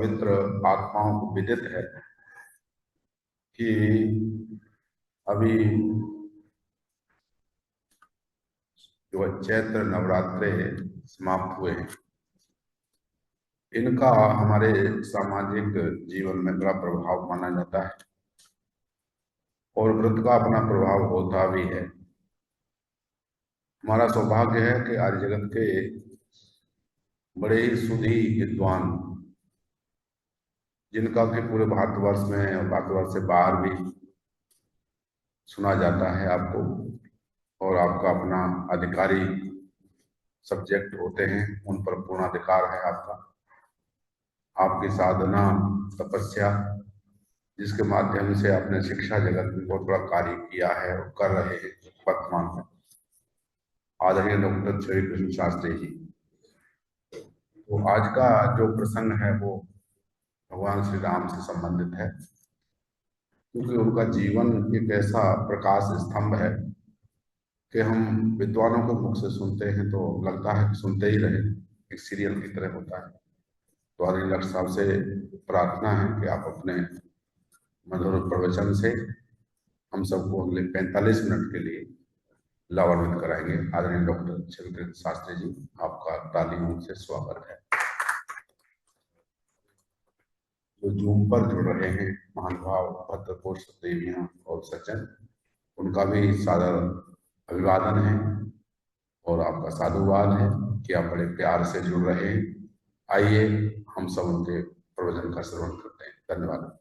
पवित्र आत्माओं को विदित है कि अभी जो चैत्र नवरात्रे समाप्त हुए हैं, इनका हमारे सामाजिक जीवन में बड़ा प्रभाव माना जाता है और व्रत का अपना प्रभाव होता भी है। हमारा सौभाग्य है कि आर्य जगत के बड़े ही सुधी विद्वान, जिनका कि पूरे भारतवर्ष में और भारतवर्ष से बाहर भी सुना जाता है आपको, और आपका अपना अधिकारी सब्जेक्ट होते हैं, उन पर पूर्ण अधिकार है आपका। आपकी साधना तपस्या, जिसके माध्यम से आपने शिक्षा जगत में बहुत बड़ा कार्य किया है और कर रहे हैं वर्तमान में, आदरणीय डॉक्टर श्री कृष्ण शास्त्री जी। तो आज का जो प्रसंग है वो भगवान श्री राम से संबंधित है, क्योंकि उनका जीवन एक ऐसा प्रकाश स्तंभ है कि हम विद्वानों के मुख से सुनते हैं तो लगता है कि सुनते ही रहे, एक सीरियल की तरह होता है। तो आदरणीय डॉक्टर साहब से प्रार्थना है कि आप अपने मधुर प्रवचन से हम सबको अगले 45 मिनट के लिए लाभान्वित कराएंगे। आदरणीय डॉक्टर श्री कृष्ण शास्त्री जी, आपका तालियों से स्वागत है। जो जूम पर जुड़ रहे हैं महानुभाव भद्रकोश देवियां और सज्जन, उनका भी सादर अभिवादन है और आपका साधुवाद है कि आप बड़े प्यार से जुड़ रहे हैं। आइए हम सब उनके प्रवचन का श्रवण करते हैं। धन्यवाद।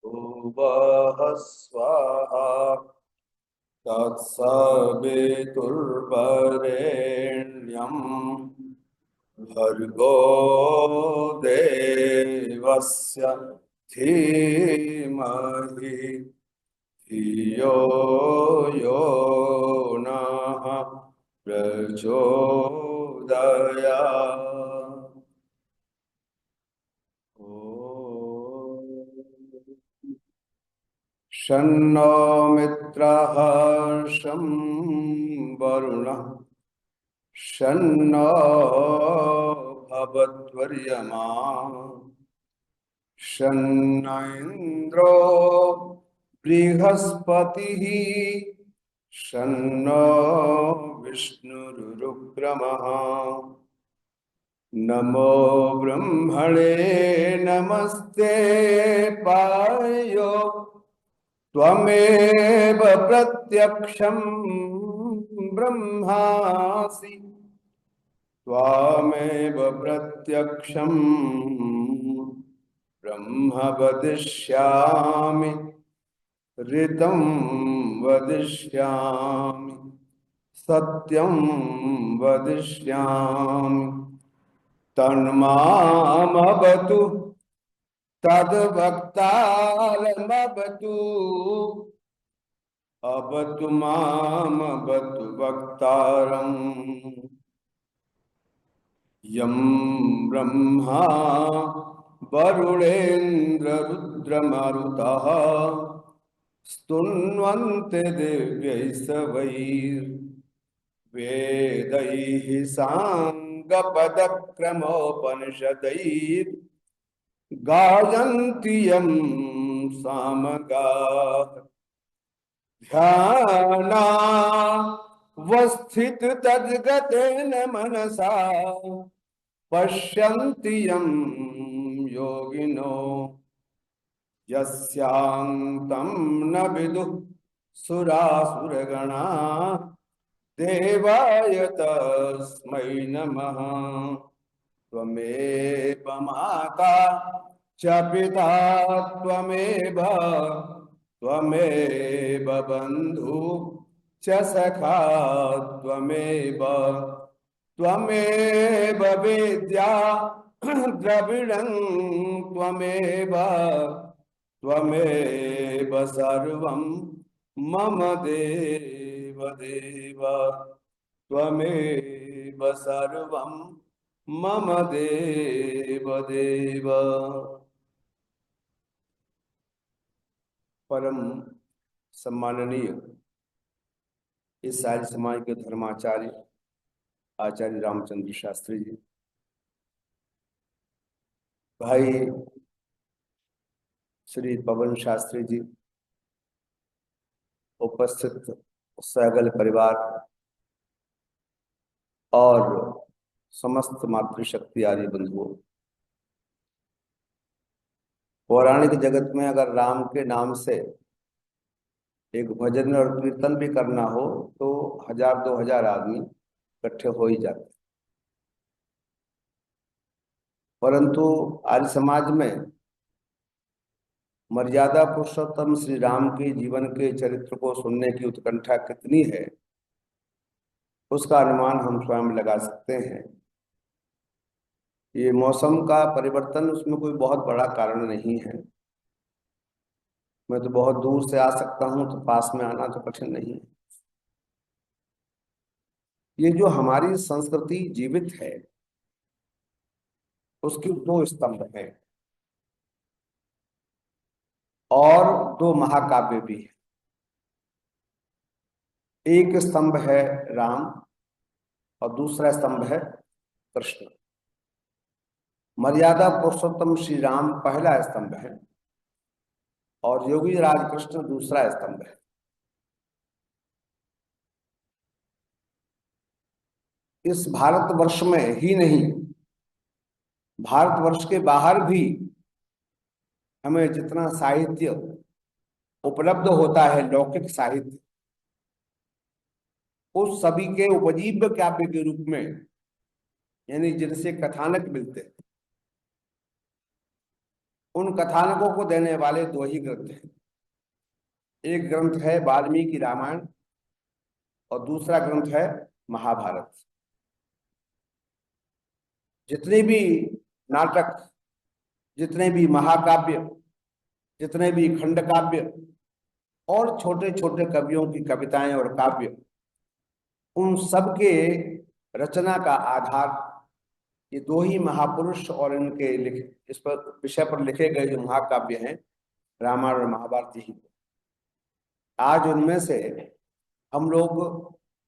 भुवः स्वाहा तत्सवितुर्वरेण्यं भर्गो देवस्य धीमहि धियो यो नः प्रचोदयात्। शन्नो मित्रः शं वरुणः शन्नो भवत्वर्यमा शन्न इन्द्रो बृहस्पतिः शन्नो विष्णुरुक्रमः। नमो ब्रह्मणे नमस्ते पायो त्वमेव प्रत्यक्षं ब्रह्मासि त्वमेव प्रत्यक्षं ब्रह्म वदिष्यामि ऋतं वदिष्यामि सत्यं वदिष्यामि। तन्मामवतु तद्वक्तारमवतु अवतु मामवतु वक्तारम्। यं ब्रह्मा वरुणेन्द्ररुद्रमरुतः स्तुन्वन्ते दिव्यैस्तवैर्वेदैः साङ्गपदक्रमोपनिषदैः गायन्ति यं सामगाः। ध्यानावस्थिततद्गतेन मनसा पश्यन्ति यं योगिनो यस्यान्तं न विदुः सुरासुरगणाः देवाय तस्मै नमः। त्वमेव माता च पिता त्वमेव बन्धु च सखा त्वमेव वेद्या द्रविणं त्वमेव सर्वं मम देव त्वमेव सर्वं मम देव। परम सम्माननीय इस आर्य समाज के धर्माचार्य आचार्य रामचंद्र शास्त्री जी, भाई श्री पवन शास्त्री जी, उपस्थित सैगल परिवार और समस्त मातृशक्ति आर्य बंधुओं, पौराणिक जगत में अगर राम के नाम से एक भजन और कीर्तन भी करना हो तो 1000-2000 आदमी इकट्ठे हो ही जाते, परंतु आर्य समाज में मर्यादा पुरुषोत्तम श्री राम के जीवन के चरित्र को सुनने की उत्कंठा कितनी है, उसका अनुमान हम स्वयं लगा सकते हैं। ये मौसम का परिवर्तन, उसमें कोई बहुत बड़ा कारण नहीं है। मैं तो बहुत दूर से आ सकता हूं, तो पास में आना तो कठिन नहीं है। ये जो हमारी संस्कृति जीवित है, उसके 2 स्तंभ हैं और 2 महाकाव्य भी है। एक स्तंभ है राम और दूसरा स्तंभ है कृष्ण। मर्यादा पुरुषोत्तम श्री राम पहला स्तंभ है और योगी राज कृष्ण दूसरा स्तंभ है। इस भारतवर्ष में ही नहीं, भारतवर्ष के बाहर भी हमें जितना साहित्य उपलब्ध होता है, लौकिक साहित्य, उस सभी के उपजीव्य काव्य के रूप में, यानी जिनसे कथानक मिलते हैं, उन कथानकों को देने वाले 2 ही ग्रंथ हैं। एक ग्रंथ है वाल्मीकि रामायण और दूसरा ग्रंथ है महाभारत। जितने भी नाटक, जितने भी महाकाव्य, जितने भी खंड काव्य और छोटे छोटे कवियों की कविताएं और काव्य, उन सब के रचना का आधार ये 2 ही महापुरुष और इनके इस पर विषय पर लिखे गए जो महाकाव्य हैं, रामायण और महाभारत ही। आज उनमें से हम लोग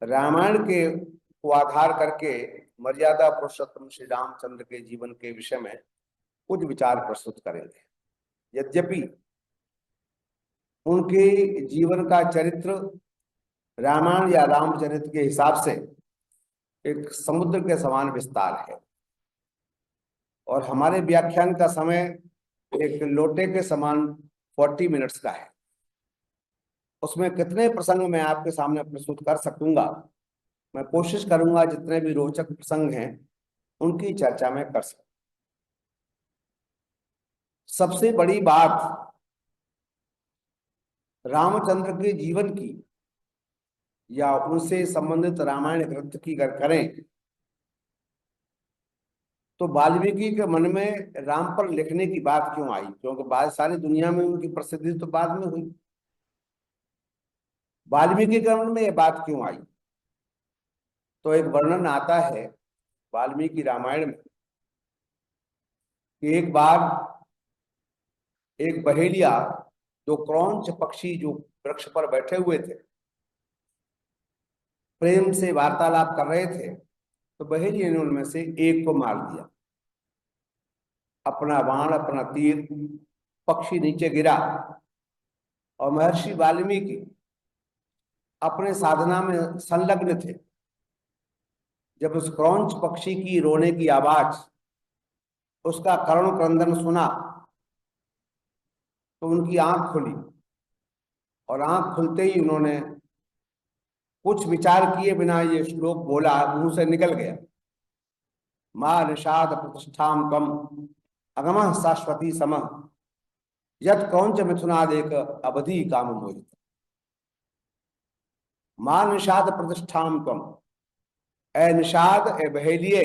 रामायण के को आधार करके मर्यादा पुरुषोत्तम श्री रामचंद्र के जीवन के विषय में कुछ विचार प्रस्तुत करेंगे। यद्यपि उनके जीवन का चरित्र रामायण या रामचरित्र के हिसाब से एक समुद्र के समान विस्तार है और हमारे व्याख्यान का समय एक लोटे के समान 40 मिनट्स का है। उसमें कितने प्रसंग मैं आपके सामने प्रस्तुत कर सकूंगा, मैं कोशिश करूंगा जितने भी रोचक प्रसंग हैं उनकी चर्चा में कर सकूं। सबसे बड़ी बात रामचंद्र के जीवन की या उनसे संबंधित रामायण ग्रंथ की अगर करें तो वाल्मीकि के मन में राम पर लिखने की बात क्यों आई? क्योंकि बाद सारी दुनिया में उनकी प्रसिद्धि तो बाद में हुई, वाल्मीकि के मन में यह बात क्यों आई? तो एक वर्णन आता है वाल्मीकि रामायण में कि एक बार एक बहेलिया, जो क्रौंच पक्षी जो वृक्ष पर बैठे हुए थे, प्रेम से वार्तालाप कर रहे थे, तो बहेलिया ने उनमें से एक को मार दिया। अपना बाण, अपना तीर, पक्षी नीचे गिरा और महर्षि वाल्मीकि अपने साधना में संलग्न थे। जब उस क्रौंच पक्षी की रोने की आवाज, उसका करुण क्रंदन सुना तो उनकी आंख खुली और आंख खुलते ही उन्होंने कुछ विचार किए बिना ये श्लोक बोला, मुंह से निकल गया, मां निषाद प्रतिष्ठाम कम अगम शाश्वती समः यत क्रौंच मिथुनादेक अवधि काम मोहित। मां निषाद प्रतिष्ठाम कम, ए निषाद, ए बहेलिए,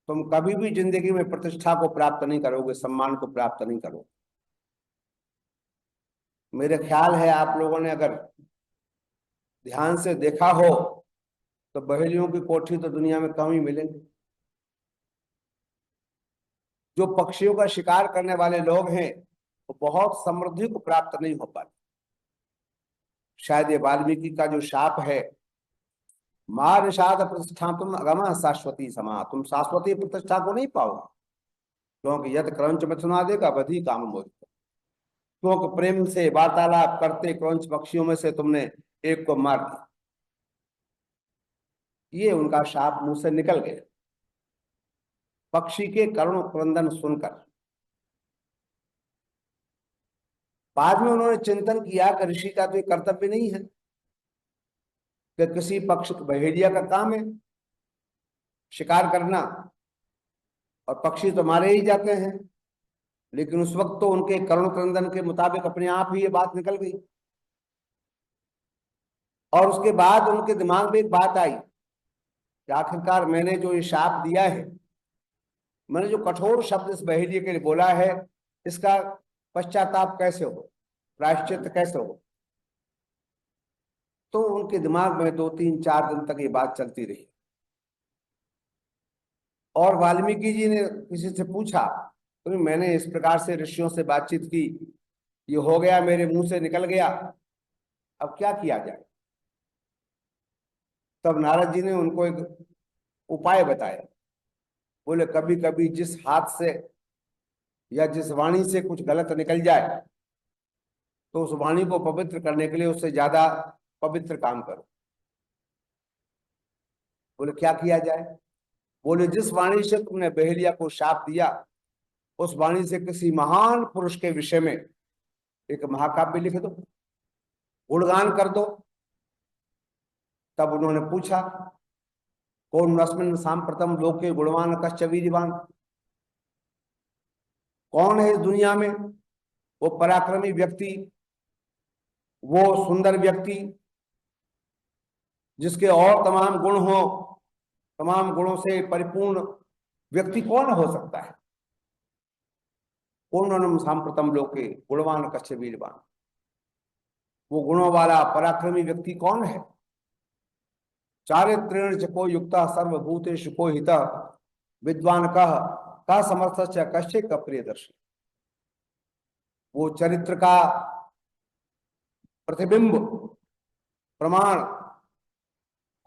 तुम कभी भी जिंदगी में प्रतिष्ठा को प्राप्त नहीं करोगे, सम्मान को प्राप्त नहीं करोगे। मेरे ख्याल है आप लोगों ने अगर ध्यान से देखा हो तो बहेलियों की कोठी तो दुनिया में कम ही मिलेंगे। जो पक्षियों का शिकार करने वाले लोग हैं वो बहुत समृद्धि को प्राप्त नहीं हो पाते। शायद ये वाल्मीकि का जो शाप है, मार निषाद प्रतिष्ठा तुम अगम शाश्वती समा, तुम शाश्वती प्रतिष्ठा को नहीं पाओगे, क्योंकि यद क्रंच मिथुना देगा बधी काम मोहित, क्योंकि प्रेम से वार्तालाप करते क्रंच पक्षियों में से तुमने एक को मार दिया। ये उनका शाप मुंह से निकल गया पक्षी के करुण क्रंदन सुनकर। बाद में उन्होंने चिंतन किया कि ऋषि का तो ये कर्तव्य नहीं है कि किसी पक्ष बहेड़िया का काम है शिकार करना, और पक्षी तो मारे ही जाते हैं। लेकिन उस वक्त तो उनके करुण क्रंदन के मुताबिक अपने आप ही ये बात निकल गई। और उसके बाद उनके दिमाग में एक बात आई कि आखिरकार मैंने जो ये शाप दिया है, मैंने जो कठोर शब्द इस बहेलिए के लिए बोला है, इसका पश्चाताप कैसे हो, प्रायश्चित कैसे हो। तो उनके दिमाग में 2-3-4 दिन तक ये बात चलती रही। और वाल्मीकि जी ने किसी से पूछा, तो मैंने इस प्रकार से ऋषियों से बातचीत की, ये हो गया, मेरे मुंह से निकल गया, अब क्या किया जाए। तब नारद जी ने उनको एक उपाय बताया। बोले कभी कभी जिस हाथ से या जिस वाणी से कुछ गलत निकल जाए, तो उस वाणी को पवित्र करने के लिए उससे ज्यादा पवित्र काम करो। बोले क्या किया जाए। बोले जिस वाणी से तुमने बहेलिया को शाप दिया, उस वाणी से किसी महान पुरुष के विषय में एक महाकाव्य लिख दो, गुणगान कर दो। तब उन्होंने पूछा, कौन अस्मिन् सांप्रतम लोके गुणवान कश्च वीर्यवान, कौन है इस दुनिया में वो पराक्रमी व्यक्ति, वो सुंदर व्यक्ति जिसके और तमाम गुण हो, तमाम गुणों से परिपूर्ण व्यक्ति कौन हो सकता है। कौन सांप्रतम लोके गुणवान कश्च वीर्यवान, वो गुणों वाला पराक्रमी व्यक्ति कौन है। चारित्रेण च को युक्ता सर्वभूतेषु को हिता, विद्वान का समर्थ कश्चित् का प्रियदर्शी। वो चरित्र का प्रतिबिंब प्रमाण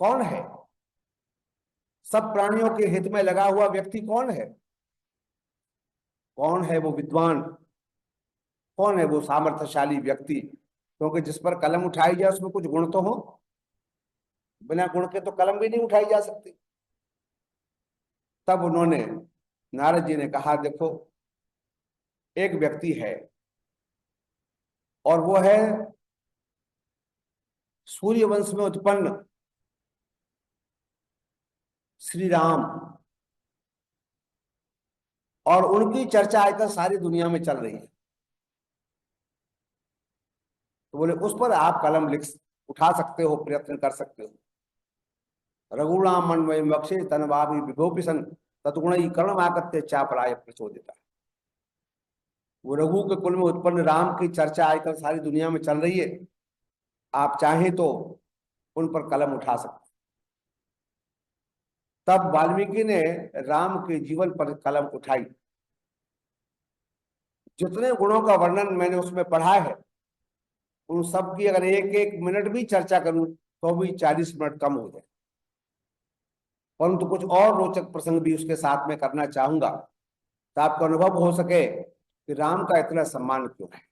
कौन है, सब प्राणियों के हित में लगा हुआ व्यक्ति कौन है, कौन है वो विद्वान, कौन है वो सामर्थ्यशाली व्यक्ति। क्योंकि जिस पर कलम उठाई जाए उसमें कुछ गुण तो हो, बिना गुण के तो कलम भी नहीं उठाई जा सकती। तब उन्होंने, नारद जी ने कहा, देखो एक व्यक्ति है और वो है सूर्य वंश में उत्पन्न श्री राम, और उनकी चर्चा आजकल सारी दुनिया में चल रही है। तो बोले उस पर आप कलम उठा सकते हो, प्रयत्न कर सकते हो। रघुराम मनमय वक्षे तनवाभि विभोपिसन तत्गुण कर्ण आकत्य चापराय प्रचोदिता। वो रघु के कुल में उत्पन्न राम की चर्चा आजकल सारी दुनिया में चल रही है, आप चाहें तो उन पर कलम उठा सकते। तब वाल्मीकि ने राम के जीवन पर कलम उठाई। जितने गुणों का वर्णन मैंने उसमें पढ़ा है, उन सब की अगर 1-1 मिनट भी चर्चा करूं तो भी 40 मिनट कम हो जाए। परंतु कुछ और रोचक प्रसंग भी उसके साथ में करना चाहूंगा, तो आपको अनुभव हो सके कि राम का इतना सम्मान क्यों है।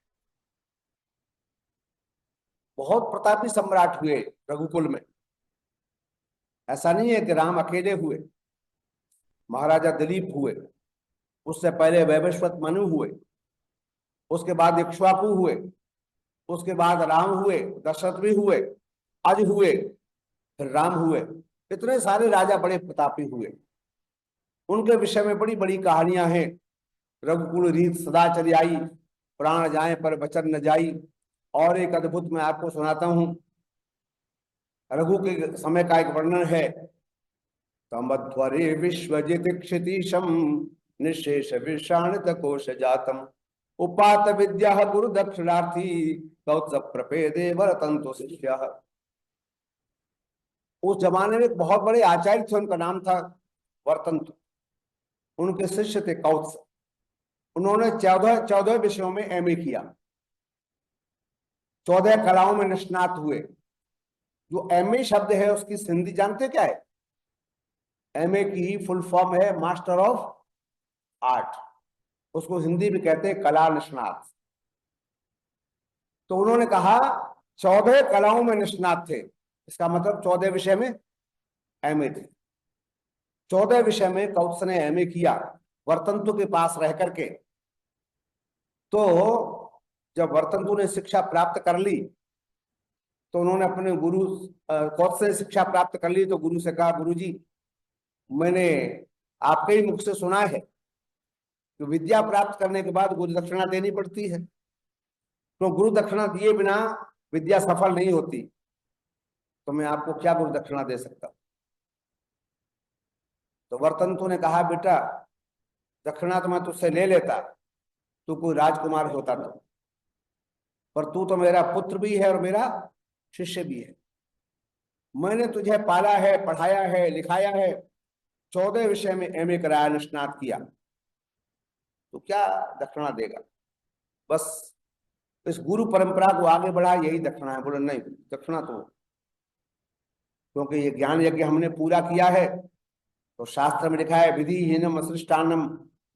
बहुत प्रतापी सम्राट हुए रघुकुल में, ऐसा नहीं है कि राम अकेले हुए। महाराजा दिलीप हुए, उससे पहले वैवस्वत मनु हुए, उसके बाद इक्ष्वाकु हुए, उसके बाद राम हुए, दशरथ भी हुए, अज हुए, फिर राम हुए। इतने सारे राजा बड़े प्रतापी हुए, उनके विषय में बड़ी बड़ी कहानियां हैं। रघुकुल रीत सदा चली आई, प्राण जाए पर वचन न जाई। और एक अद्भुत मैं आपको सुनाता हूं, रघु के समय का एक वर्णन है। तमध्वरे विश्वजित क्षितिशम निशेष विषाणित कोश जातम, उपात विद्या गुरु दक्षिणार्थी कौत्स प्रपेदे वरतंतु शिष्य। उस जमाने में एक बहुत बड़े आचार्य थे, उनका नाम था वर्तंतु, उनके शिष्य थे कौत्स। उन्होंने 14 विषयों में एमए किया। 14 कलाओं में निष्णात हुए। जो एमए शब्द है उसकी हिंदी जानते क्या है? एमए की ही फुल फॉर्म है मास्टर ऑफ आर्ट, उसको हिंदी में कहते हैं कला निष्णात। तो उन्होंने कहा 14 कलाओं में निष्णात थे, इसका मतलब 14 विषय में एमए थे। 14 विषय में कौत्स ने एमए किया वर्तंतु के पास रह करके। तो जब वर्तंतु ने शिक्षा प्राप्त कर ली तो उन्होंने अपने गुरु कौत्स से शिक्षा प्राप्त कर ली, तो गुरु से कहा, गुरु जी मैंने आपके ही मुख से सुना है कि विद्या प्राप्त करने के बाद गुरु दक्षिणा देनी पड़ती है, तो गुरु दक्षिणा दिए बिना विद्या सफल नहीं होती, तो मैं आपको क्या गुरु दक्षिणा दे सकता हूं? तो वर्तंतु ने कहा, बेटा दक्षिणा तो मैं तुझसे ले लेता, तू कोई राजकुमार होता तो, पर तू तो मेरा पुत्र भी है और मेरा शिष्य भी है। मैंने तुझे पाला है, पढ़ाया है, लिखाया है, 14 विषय में एमए कराया, निष्णात किया, तो क्या दक्षिणा देगा? बस इस गुरु परंपरा को आगे बढ़ा, यही दक्षिणा है। बोले नहीं, दक्षिणा तो, क्योंकि ये ज्ञान यज्ञ हमने पूरा किया है, तो शास्त्र में लिखा है विधिहीनम असृष्टान्नम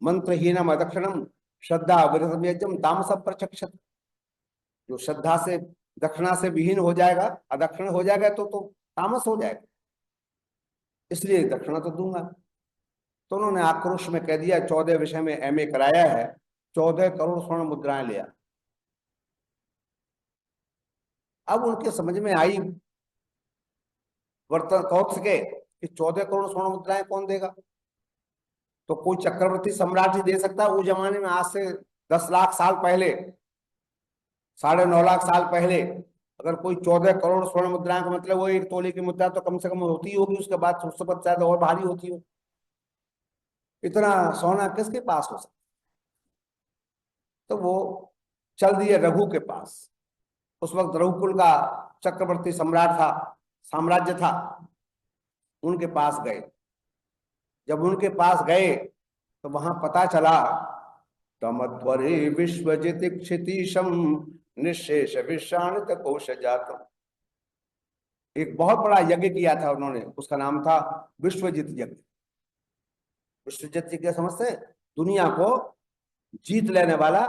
मंत्रहीनम अदक्षिणम श्रद्धा विरतम यज्ञम तामस प्रचक्षत। जो श्रद्धा से दक्षिणा से विहीन हो जाएगा, अदक्षिण हो जाएगा, तो तामस हो जाएगा, इसलिए दक्षिणा तो दूंगा। तो उन्होंने आक्रोश में कह दिया 14 विषय में एमए कराया है, 14 करोड़ स्वर्ण मुद्राएं लिया। अब उनके समझ में आई वर्तन कौत्स के कि 14 करोड़ स्वर्ण मुद्राएं कौन देगा? तो कोई चक्रवर्ती सम्राट ही दे सकता है। उस जमाने में आज से 10 लाख साल पहले, 9.5 लाख साल पहले अगर कोई 14 करोड़ स्वर्ण मुद्राएं का मतलब वो 1 तोले की मुद्रा तो कम से कम होती होगी, उसके बाद उससे शायद और भारी होती हो। इतना सोना किसके पास हो सकता? तो वो चल दिए रघु के पास। उस वक्त रघुकुल का चक्रवर्ती सम्राट था, साम्राज्य था, उनके पास गए। जब उनके पास गए तो वहां पता चला तमध्वरे विश्वजित क्षितीशम निशेष विश्राणित कोश जातम। एक बहुत बड़ा यज्ञ किया था उन्होंने, उसका नाम था विश्वजित यज्ञ। विश्वजित यज्ञ समझते? दुनिया को जीत लेने वाला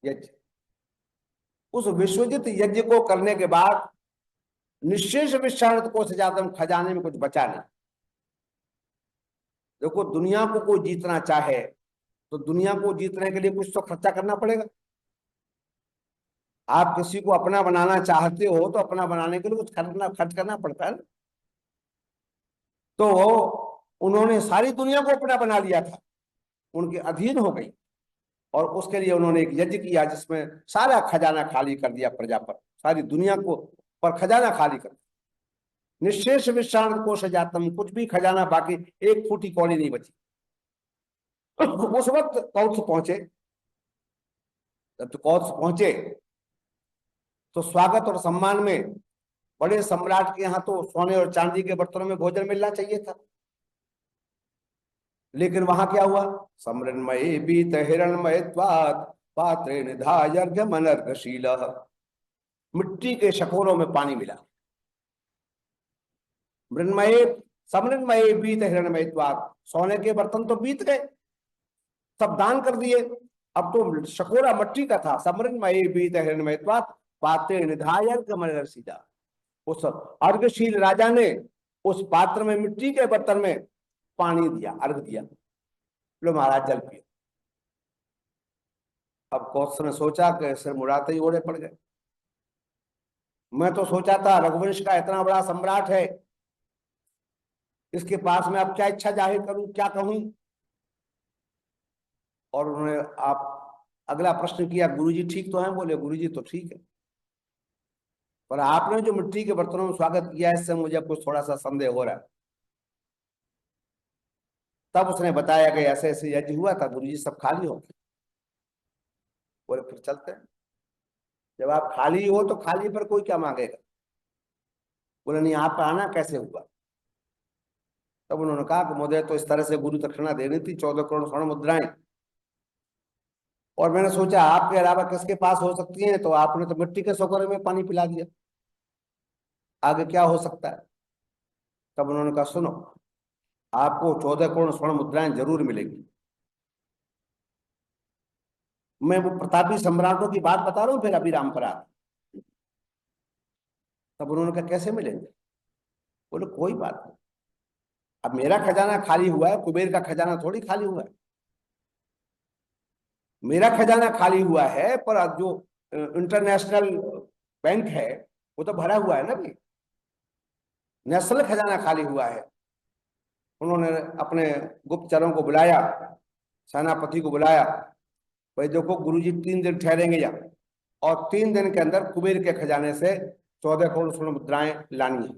यज्ञ। उस विश्वजित यज्ञ को करने के बाद निशेष विश्राणित कोश जातम, खजाने में कुछ बचा नहीं। देखो, दुनिया को कोई जीतना चाहे तो दुनिया को जीतने के लिए कुछ तो खर्चा करना पड़ेगा। आप किसी को अपना बनाना चाहते हो तो अपना बनाने के लिए कुछ खर्च करना पड़ता है। तो उन्होंने सारी दुनिया को अपना बना लिया था, उनके अधीन हो गई, और उसके लिए उन्होंने एक यज्ञ किया जिसमें सारा खजाना खाली कर दिया प्रजा पर, सारी दुनिया को पर खजाना खाली कर दिया। निशेष विश्रांत कोश जातम, कुछ भी खजाना बाकी, एक फूटी कौड़ी नहीं बची। उस वक्त कौत्स पहुंचे। जब तो कौत्स पहुंचे तो स्वागत और सम्मान में बड़े सम्राट के यहाँ तो सोने और चांदी के बर्तनों में भोजन मिलना चाहिए था, लेकिन वहां क्या हुआ? समृन्मये बीत हिरणमयत्वात् पात्रे निधायर्घ्यमनर्घशील। मिट्टी के शकोरों में पानी मिला। मृन्मये समृन्मये बीत हिरणमयत्वात्, सोने के बर्तन तो बीत गए, सब दान कर दिए, अब तो शकोरा मिट्टी का था। समृन्मये बीत हिरणमयत्वात् पात्रे निधायर्घ्यमनर्घशील। उस अर्घशील राजा ने उस पात्र में, मिट्टी के बर्तन में पानी दिया, अर्घ दिया। लो महाराज जल पिए। अब कौत्स ने सोचा कि सिर मुड़ाते ही ओढ़े पड़ गए। मैं तो सोचा था रघुवंश का इतना बड़ा सम्राट है, इसके पास में अब क्या इच्छा जाहिर करूं, क्या कहूं? और उन्होंने आप अगला प्रश्न किया, गुरुजी ठीक तो है? बोले गुरुजी तो ठीक है, पर आपने जो मिट्टी के बर्तनों में स्वागत किया इससे मुझे कुछ थोड़ा सा संदेह हो रहा है। तब उसने बताया कि ऐसे ऐसे यज्ञ हुआ था गुरुजी, सब खाली हो गए। बोले फिर चलते हैं। जब आप खाली हो तो खाली पर कोई क्या मांगेगा? बोले नहीं, आपका आना कैसे हुआ? तब उन्होंने कहा कि मुझे तो इस तरह से गुरु दक्षिणा देनी थी, 14 करोड़ स्वर्ण मुद्राएं, और मैंने सोचा आपके अलावा किसके पास हो सकती है, तो आपने तो मिट्टी के सोकरे में पानी पिला दिया, आगे क्या हो सकता है। तब उन्होंने कहा सुनो, आपको 14 करोड़ स्वर्ण मुद्राएं जरूर मिलेगी। मैं वो प्रतापी सम्राटों की बात बता रहा हूँ, फिर अभी रामपरा। तब उन्होंने कहा कैसे मिलेंगे। बोले कोई बात नहीं, अब मेरा खजाना खाली हुआ है, कुबेर का खजाना थोड़ी खाली हुआ है। मेरा खजाना खाली हुआ है, पर जो इंटरनेशनल बैंक है वो तो भरा हुआ है ना भी। नेशनल खजाना खाली हुआ है। उन्होंने अपने गुप्तचरों को बुलाया, सेनापति को बुलाया, भाई देखो गुरुजी 3 दिन ठहरेंगे यहाँ, और 3 दिन के अंदर कुबेर के खजाने से 14 करोड़ स्वर्ण मुद्राएं लानी है।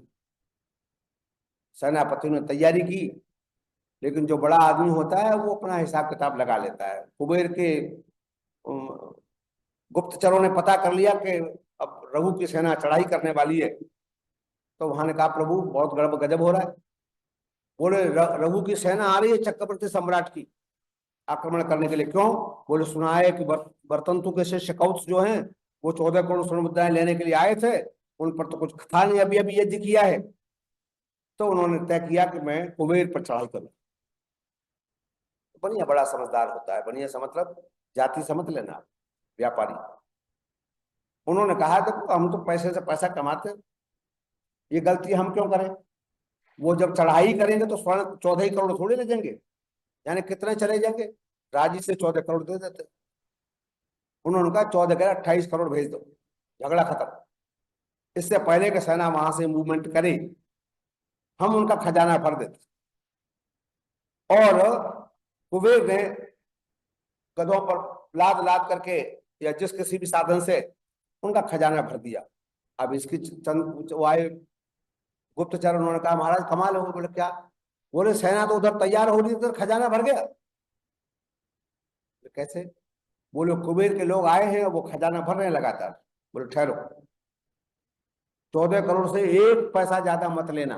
सेनापति ने तैयारी की, लेकिन जो बड़ा आदमी होता है वो अपना हिसाब किताब लगा लेता है। कुबेर के गुप्तचरों ने पता कर लिया कि अब रघु की सेना चढ़ाई करने वाली है, तो वहां ने कहा प्रभु बहुत गड़बड़ गजब हो रहा है। बोले रघु की सेना आ रही है चक्रवर्ती सम्राट की आक्रमण करने के लिए। क्यों? बोले सुना है कि बर्तंतु के शिष्य कौत्स जो हैं वो 14 करोड़ स्वर्ण मुद्राएं लेने के लिए आए थे, उन पर तो कुछ था नहीं, अभी अभी यज्ञ किया है। तो उन्होंने तय किया कि मैं कुबेर पर चढ़ाई करूं। बनिया बड़ा समझदार होता है, बनिया से मतलब जाति समझ लेना, व्यापारी। उन्होंने कहा देखो हम तो पैसे से पैसा कमाते हैं, ये गलती हम क्यों करें। वो जब चढ़ाई करेंगे तो स्वर्ण 14 ही करोड़ थोड़े ले जाएंगे, यानी कितने चले जाएंगे। राजी से 14 करोड़ दे देते। उन्होंने कहा 14 कह 28 करोड़ भेज दो, झगड़ा खत्म। इससे पहले कि सेना वहां से मूवमेंट करे, हम उनका खजाना भर देते। और कुबेर ने गधों पर लाद लाद करके या जिस किसी भी साधन से उनका खजाना भर दिया। अब इसकी चंद वो आए गुप्तचर, उन्होंने कहा महाराज कमाल हो गई। बोले क्या? बोले सेना तो उधर तैयार हो रही, उधर खजाना भर गया। कैसे? बोले कुबेर के लोग आए हैं, वो खजाना भर रहे हैं लगातार। बोले ठहरो, 14 करोड़ से 1 पैसा ज्यादा मत लेना।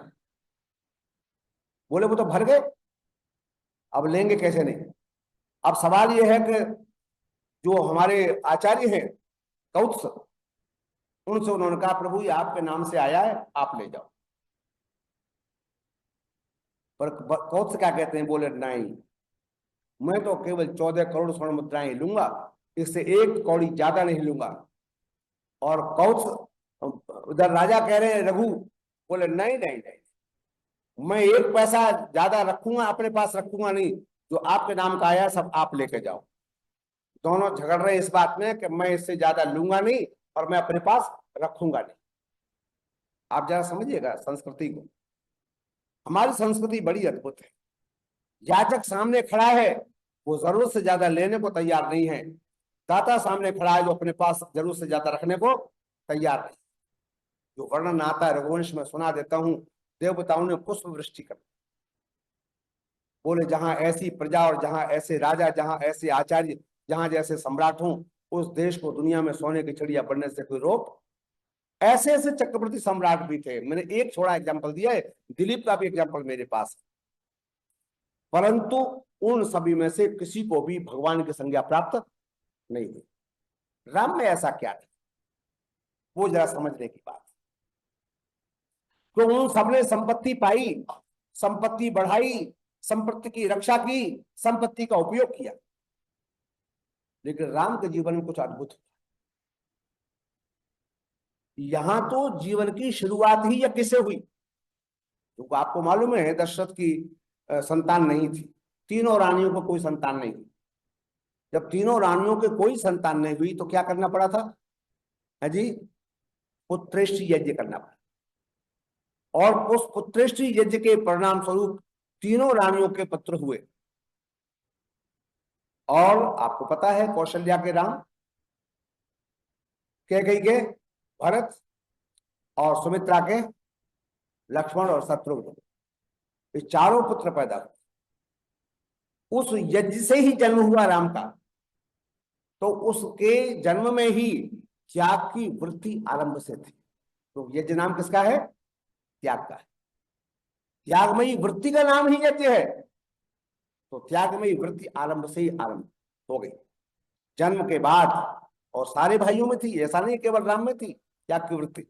बोले वो तो भर गए, अब लेंगे कैसे नहीं। अब सवाल ये है कि जो हमारे आचार्य हैं कौत्स, उनसे उन्होंने कहा प्रभु ये आपके नाम से आया है, आप ले जाओ। पर कौत्स क्या कहते हैं? बोले नहीं, मैं तो केवल 14 करोड़ स्वर्ण मुद्राएं लूंगा, इससे 1 कौड़ी ज्यादा नहीं लूंगा। और कौत्स उधर राजा कह रहे हैं रघु, बोले नहीं नहीं नहीं, मैं 1 पैसा ज्यादा रखूंगा, अपने पास रखूंगा नहीं, जो आपके नाम का आया सब आप लेके जाओ। दोनों झगड़ रहे इस बात में कि मैं इससे ज्यादा लूंगा नहीं और मैं अपने पास रखूंगा नहीं। आप जरा समझिएगा संस्कृति को, हमारी संस्कृति बड़ी अद्भुत है। याचक सामने खड़ा है, वो जरूरत से ज्यादा लेने को तैयार नहीं है। दाता सामने खड़ा है, जो अपने पास जरूरत से ज्यादा रखने को तैयार नहीं। जो वर्णन आता है रघुवंश में सुना देता हूं, देवताओं ने पुष्प वृष्टि कर, बोले जहां ऐसी प्रजा और जहां ऐसे राजा, जहां ऐसे आचार्य, जहां जैसे सम्राट हों, उस देश को दुनिया में सोने की चिड़िया बनने से कोई रोक। ऐसे ऐसे चक्रवर्ती सम्राट भी थे, मैंने एक छोड़ा एग्जांपल दिया है, दिलीप का भी एग्जांपल मेरे पास। परंतु उन सभी में से किसी को भी भगवान की संज्ञा प्राप्त नहीं हुई। राम में ऐसा क्या था, वो जरा समझने की बात। तो उन सबने संपत्ति पाई, संपत्ति बढ़ाई, संपत्ति की रक्षा की, संपत्ति का उपयोग किया। लेकिन राम के जीवन में कुछ अद्भुत हुआ। यहां तो जीवन की शुरुआत ही या किसे हुई? तो आपको मालूम है दशरथ की संतान नहीं थी, तीनों रानियों को कोई संतान नहीं थी। जब तीनों रानियों के कोई संतान नहीं हुई तो क्या करना पड़ा था? है जी, पुत्रेष्टि यज्ञ करना पड़ा। और उस पुत्रेष्टि यज्ञ के परिणाम स्वरूप तीनों रानियों के पुत्र हुए। और आपको पता है कौशल्या के राम, कैकेयी के भरत, और सुमित्रा के लक्ष्मण और शत्रुघ्न, ये चारों पुत्र पैदा हुए। उस यज्ञ से ही जन्म हुआ राम का। तो उसके जन्म में ही त्याग की वृत्ति आरंभ से थी। तो यज्ञ नाम किसका है? त्याग का है। त्यागमयी वृत्ति का नाम ही यज्ञ है। तो त्यागमयी वृत्ति आरंभ से ही आरंभ हो गई। जन्म के बाद, और सारे भाइयों में थी, ऐसा नहीं केवल राम में थी त्याग की वृत्ति।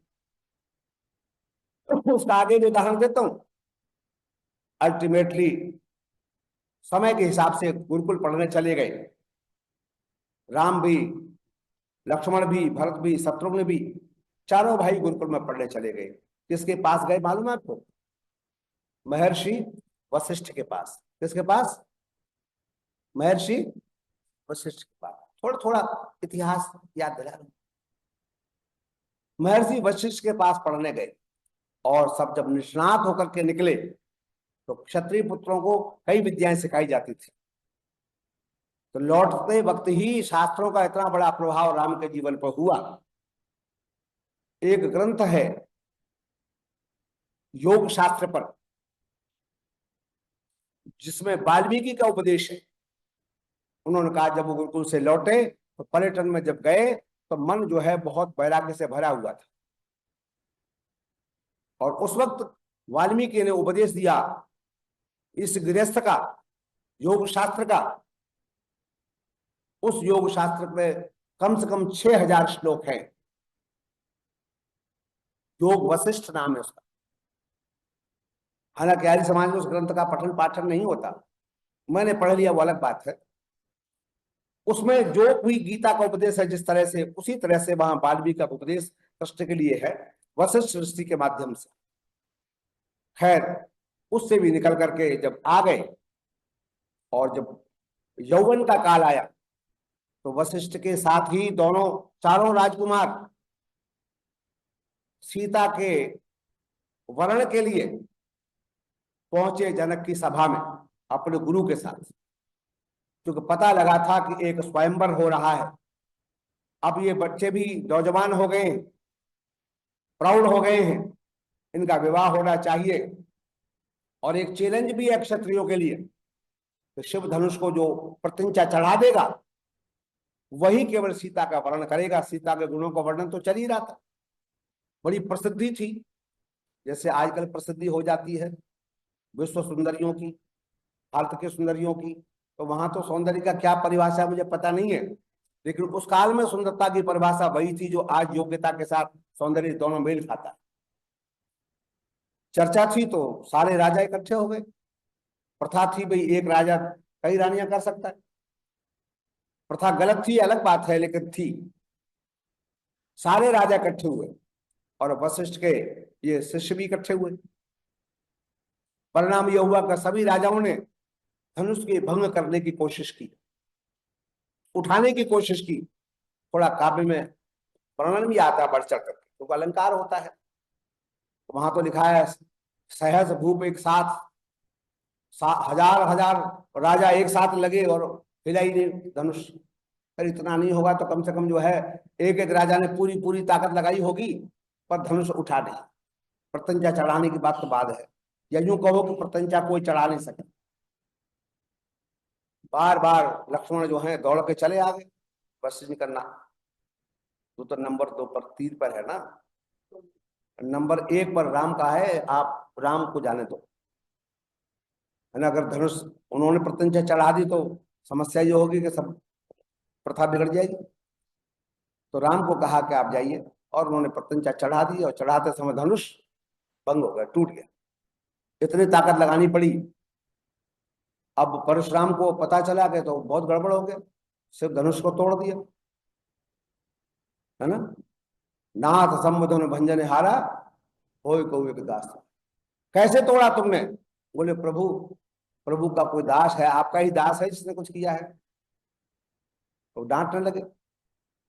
उसका आगे भी उदाहरण देता हूं। अल्टीमेटली समय के हिसाब से गुरुकुल पढ़ने चले गए, राम भी, लक्ष्मण भी, भरत भी, शत्रुघ्न भी, चारों भाई गुरुकुल में पढ़ने चले गए। किसके पास गए मालूम है आपको? महर्षि वशिष्ठ के पास। किसके पास? महर्षि वशिष्ठ के पास। थोड़ा थोड़ा इतिहास याद दिला रहा हूं। महर्षि वशिष्ठ के पास पढ़ने गए, और सब जब निष्णात होकर के निकले तो क्षत्रिय पुत्रों को कई विद्याएं सिखाई जाती थी। तो लौटते वक्त ही शास्त्रों का इतना बड़ा प्रभाव राम के जीवन पर हुआ। एक ग्रंथ है योग शास्त्र पर, जिसमें वाल्मीकि का उपदेश है। उन्होंने कहा जब वो गुरुकुल से लौटे तो पर्यटन में जब गए तो मन जो है बहुत वैराग्य से भरा हुआ था, और उस वक्त वाल्मीकि ने उपदेश दिया इस गृहस्थ का, योग शास्त्र का। उस योग शास्त्र में कम से कम 6000 श्लोक हैं। योग वशिष्ठ नाम है उसका। हालांकि आर्य समाज में उस ग्रंथ का पठन पाठन नहीं होता, मैंने पढ़ लिया वो अलग बात है। उसमें जो भी गीता का उपदेश है जिस तरह से, उसी तरह से वहां वाल्मीकि का उपदेश कृष्ण के लिए है, वशिष्ठ ऋषि के माध्यम से। खैर, उससे भी निकल करके जब आ गए और जब यौवन का काल आया तो वशिष्ठ के साथ ही दोनों, चारों राजकुमार सीता के वरण के लिए पहुंचे जनक की सभा में अपने गुरु के साथ, क्योंकि पता लगा था कि एक स्वयंवर हो रहा है। अब ये बच्चे भी नौजवान हो गए हैं, प्रौढ़ हो गए हैं, इनका विवाह होना चाहिए। और एक चैलेंज भी है क्षत्रियों के लिए, तो शिव धनुष को जो प्रत्यंचा चढ़ा देगा वही केवल सीता का वर्णन करेगा। सीता के गुणों का वर्णन तो चल ही रहा था, बड़ी प्रसिद्धि थी, जैसे आजकल प्रसिद्धि हो जाती है विश्व सुंदरियों की, भारत के सुंदरियों की। तो वहां तो सौंदर्य का क्या परिभाषा मुझे पता नहीं है, लेकिन उस काल में सुंदरता की परिभाषा वही थी जो आज योग्यता के साथ सौंदर्य दोनों मेल खाता है। चर्चा थी तो सारे राजा इकट्ठे हो गए। प्रथा थी भाई एक राजा कई रानियां कर सकता है। प्रथा गलत थी अलग बात है, लेकिन थी। सारे राजा इकट्ठे हुए और वशिष्ठ के ये शिष्य भी इकट्ठे हुए। परिणाम यह हुआ कि सभी राजाओं ने धनुष के भंग करने की कोशिश की, उठाने की कोशिश की। थोड़ा काव्य में वर्णन भी आता है बढ़ चढ़ करके, तो अलंकार होता है। तो वहां तो लिखा है सहस भूप एक साथ, हजार हजार राजा एक साथ लगे और हिला ही नहीं धनुष। पर इतना नहीं होगा तो कम से कम जो है एक एक राजा ने पूरी पूरी ताकत लगाई होगी, पर धनुष उठा नहीं। प्रत्यंचा चढ़ाने की बात तो बाद है, या यूं कहो कि प्रत्यंचा कोई चढ़ा नहीं सके। बार बार लक्ष्मण जो है दौड़ के चले आ गए, बस नहीं करना। तो नंबर 2 पर 3 पर है ना, नंबर 1 पर राम का है, आप राम को जाने दो, है ना। अगर धनुष उन्होंने प्रत्यंचा चढ़ा दी तो समस्या ये होगी कि सब प्रथा बिगड़ जाएगी। तो राम को कहा कि आप जाइए, और उन्होंने प्रत्यंचा चढ़ा दी, और चढ़ाते समय धनुष भंग हो गया, टूट गया। इतनी ताकत लगानी पड़ी। अब परशुराम को पता चला कि तो बहुत गड़बड़ हो गया, सिर्फ धनुष को तोड़ दिया, है ना। नाथ संबोधन भंजन हारा हो को एक दास। कैसे तोड़ा तुमने? बोले प्रभु, प्रभु का कोई दास है, आपका ही दास है जिसने कुछ किया है। तो डांटने लगे,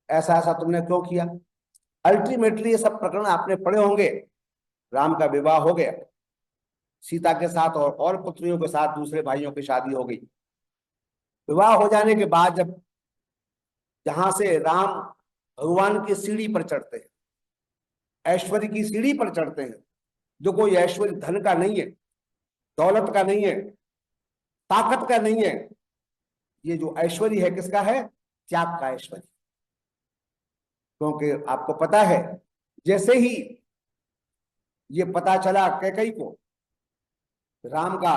ऐसा ऐसा तुमने क्यों किया। अल्टीमेटली ये सब प्रकरण आपने पढ़े होंगे। राम का विवाह हो गया, सीता के साथ और पुत्रियों के साथ दूसरे भाइयों की शादी हो गई। विवाह हो जाने के बाद जब जहां से राम भगवान की सीढ़ी पर चढ़ते हैं, ऐश्वर्य की सीढ़ी पर चढ़ते हैं, जो कोई ऐश्वर्य धन का नहीं है, दौलत का नहीं है, ताकत का नहीं है, ये जो ऐश्वर्य है किसका है? त्याग का ऐश्वर्य। क्योंकि आपको पता है, जैसे ही ये पता चला कैकई को राम का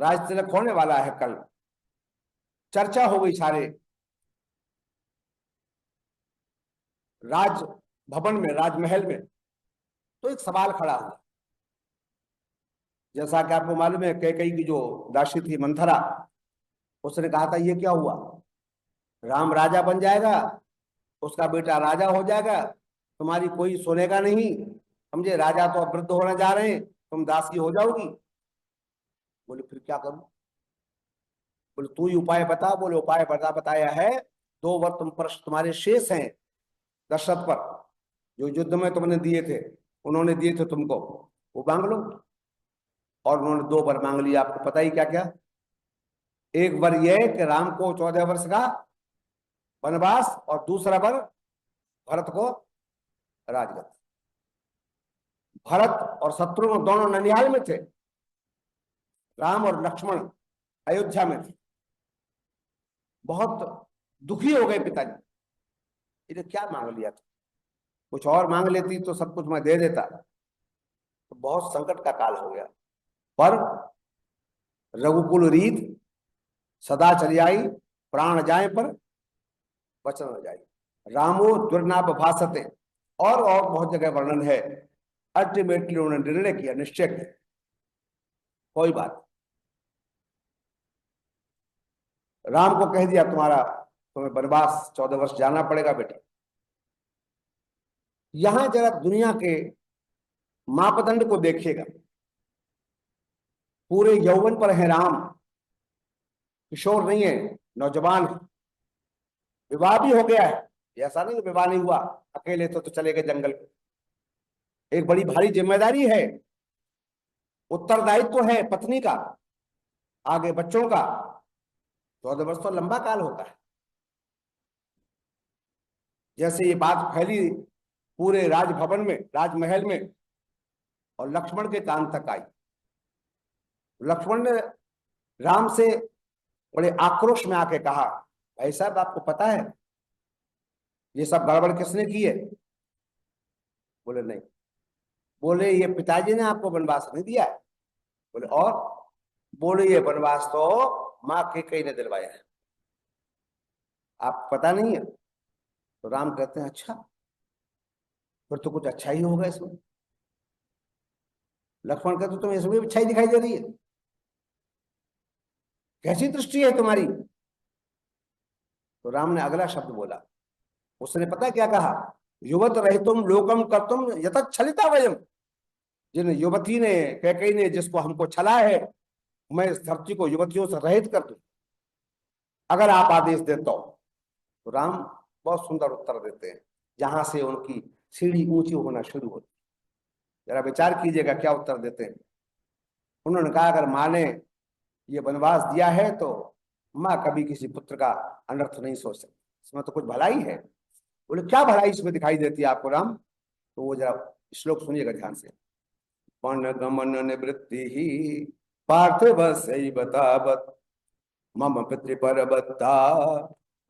राज तिलक होने वाला है कल, चर्चा हो गई सारे राज भवन में, राजमहल में, तो एक सवाल खड़ा हुआ। जैसा कि आपको मालूम है, कैकेयी की जो दासी थी मंथरा, उसने कहा था ये क्या हुआ, राम राजा बन जाएगा, उसका बेटा राजा हो जाएगा, तुम्हारी कोई सुनेगा नहीं, समझे, राजा तो अब वृद्ध होने जा रहे हैं, तुम दासी हो जाओगी। बोले फिर क्या करूं? बोले तू ही उपाय बता। बोले उपाय बताया है, 2 वर तुम्हारे शेष हैं दशरथ पर, जो युद्ध में तुमने दिए थे, उन्होंने दिए थे तुमको, वो मांग लो। और उन्होंने 2 वर मांग लिया। आपको पता ही क्या क्या। एक वर यह कि राम को 14 वर्ष का वनवास, और दूसरा वर भरत को राजगद्दी। भरत और शत्रुघ्न दोनों ननिहाल में थे, राम और लक्ष्मण अयोध्या में थे। बहुत दुखी हो गए पिताजी, इन्हें क्या मांग लिया था, कुछ और मांग लेती तो सब कुछ मैं दे देता। तो बहुत संकट का काल हो गया। पर रघुकुल रीत सदा चली आई, प्राण जाए पर वचन न जाए, रामो दुर्नाभ भाषते, और बहुत जगह वर्णन है। अल्टीमेटली उन्होंने निर्णय किया, निश्चय किया, कोई बात, राम को कह दिया तुम्हें वनवास 14 वर्ष जाना पड़ेगा बेटा। यहां जरा दुनिया के मापदंड को देखिएगा। पूरे यौवन पर है राम, किशोर नहीं है, नौजवान है, विवाह भी हो गया है, ऐसा नहीं विवाह नहीं हुआ, अकेले तो चले गए जंगल। एक बड़ी भारी जिम्मेदारी है, उत्तरदायित्व है पत्नी का, आगे बच्चों का। 14 वर्ष तो लंबा काल होता है। जैसे ये बात फैली पूरे राजभवन में, राजमहल में, और लक्ष्मण के कान तक आई। लक्ष्मण ने राम से बड़े आक्रोश में आके कहा, भाई साहब आपको पता है ये सब गड़बड़ किसने की है? बोले नहीं। बोले ये पिताजी ने आपको वनवास नहीं दिया है। बोले और? बोले ये वनवास तो मां कैकेयी ने दिलवाया है, आपको पता नहीं है? तो राम कहते हैं अच्छा, फिर तो कुछ अच्छा ही होगा इसमें। लक्ष्मण कहते तुम्हें इसमें भी अच्छाई दिखाई दे रही है, कैसी दृष्टि है तुम्हारी? तो राम ने अगला शब्द बोला, उसने पता क्या कहा, युवत रहितुम लोकम कर्तुम यतत् छलिता वयम। जिन युवती ने, कैकेयी ने जिसको हमको छला है, मैं इस धरती को युवतियों से रहित कर दूं, अगर आप आदेश देते हो। तो राम बहुत सुंदर उत्तर देते हैं, जहां से उनकी सीढ़ी ऊंची होना शुरू होती। जरा विचार कीजिएगा क्या उत्तर देते हैं। उन्होंने कहा अगर माँ ने ये वनवास दिया है तो माँ कभी किसी पुत्र का अनर्थ नहीं सोच सकती, इसमें तो कुछ भलाई है। बोले क्या भलाई इसमें दिखाई देती है आपको राम? तो वो जरा श्लोक सुनिएगा ध्यान से। वन गमन निवृत्ति ही पार्थिव बतावत, मम पितृपरबद्धा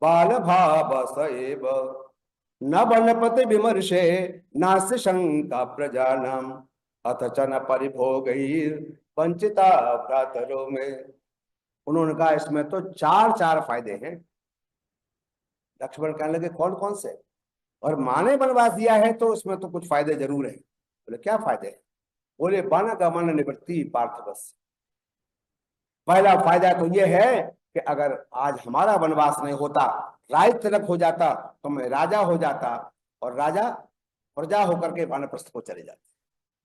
बाल भाव सएव, न बनपति विमर्शे नास्य शंका प्रजानाम, अथ च न परिभोगैर वंचिता भ्रातरो में। उन्होंने कहा इसमें तो चार फायदे हैं। लक्ष्मण कहने लगे कौन कौन से? और माँ ने वनवास दिया है तो उसमें तो कुछ फायदे जरूर है। बोले क्या फायदे हैं? बोले वन गमन निवृत्ति पार्थिवस्य। पहला फायदा तो यह है कि अगर आज हमारा वनवास नहीं होता, राज तिलक हो जाता, तो मैं राजा हो जाता, और राजा प्रजा होकर के वानप्रस्थ को चले जाते।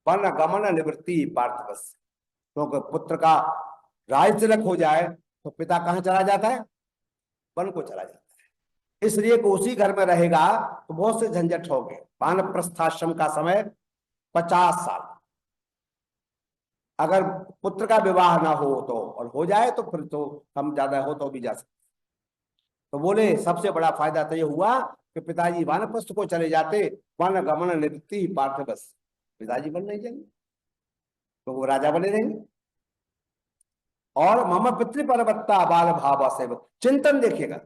वन गमन निवृत्ति पार्थिवस्य, क्योंकि पुत्र का राज तिलक हो जाए तो पिता कहाँ चला जाता है? वन को चला जाता है। इसलिए कि उसी घर में रहेगा तो बहुत से झंझट हो गए। वानप्रस्थाश्रम का समय 50 साल। अगर पुत्र का विवाह ना हो तो, और हो जाए तो फिर तो कम ज्यादा हो तो भी जा सकते। तो बोले सबसे बड़ा फायदा तो ये हुआ कि पिताजी वानप्रस्थ को चले जाते, वन गमन निवृत्ति पार्थिवस्य, पिताजी बन नहीं जाएंगे तो वो राजा बने रहेंगे। और मम पितृपरवत्ता बाल भाव सेवक, चिंतन देखिएगा।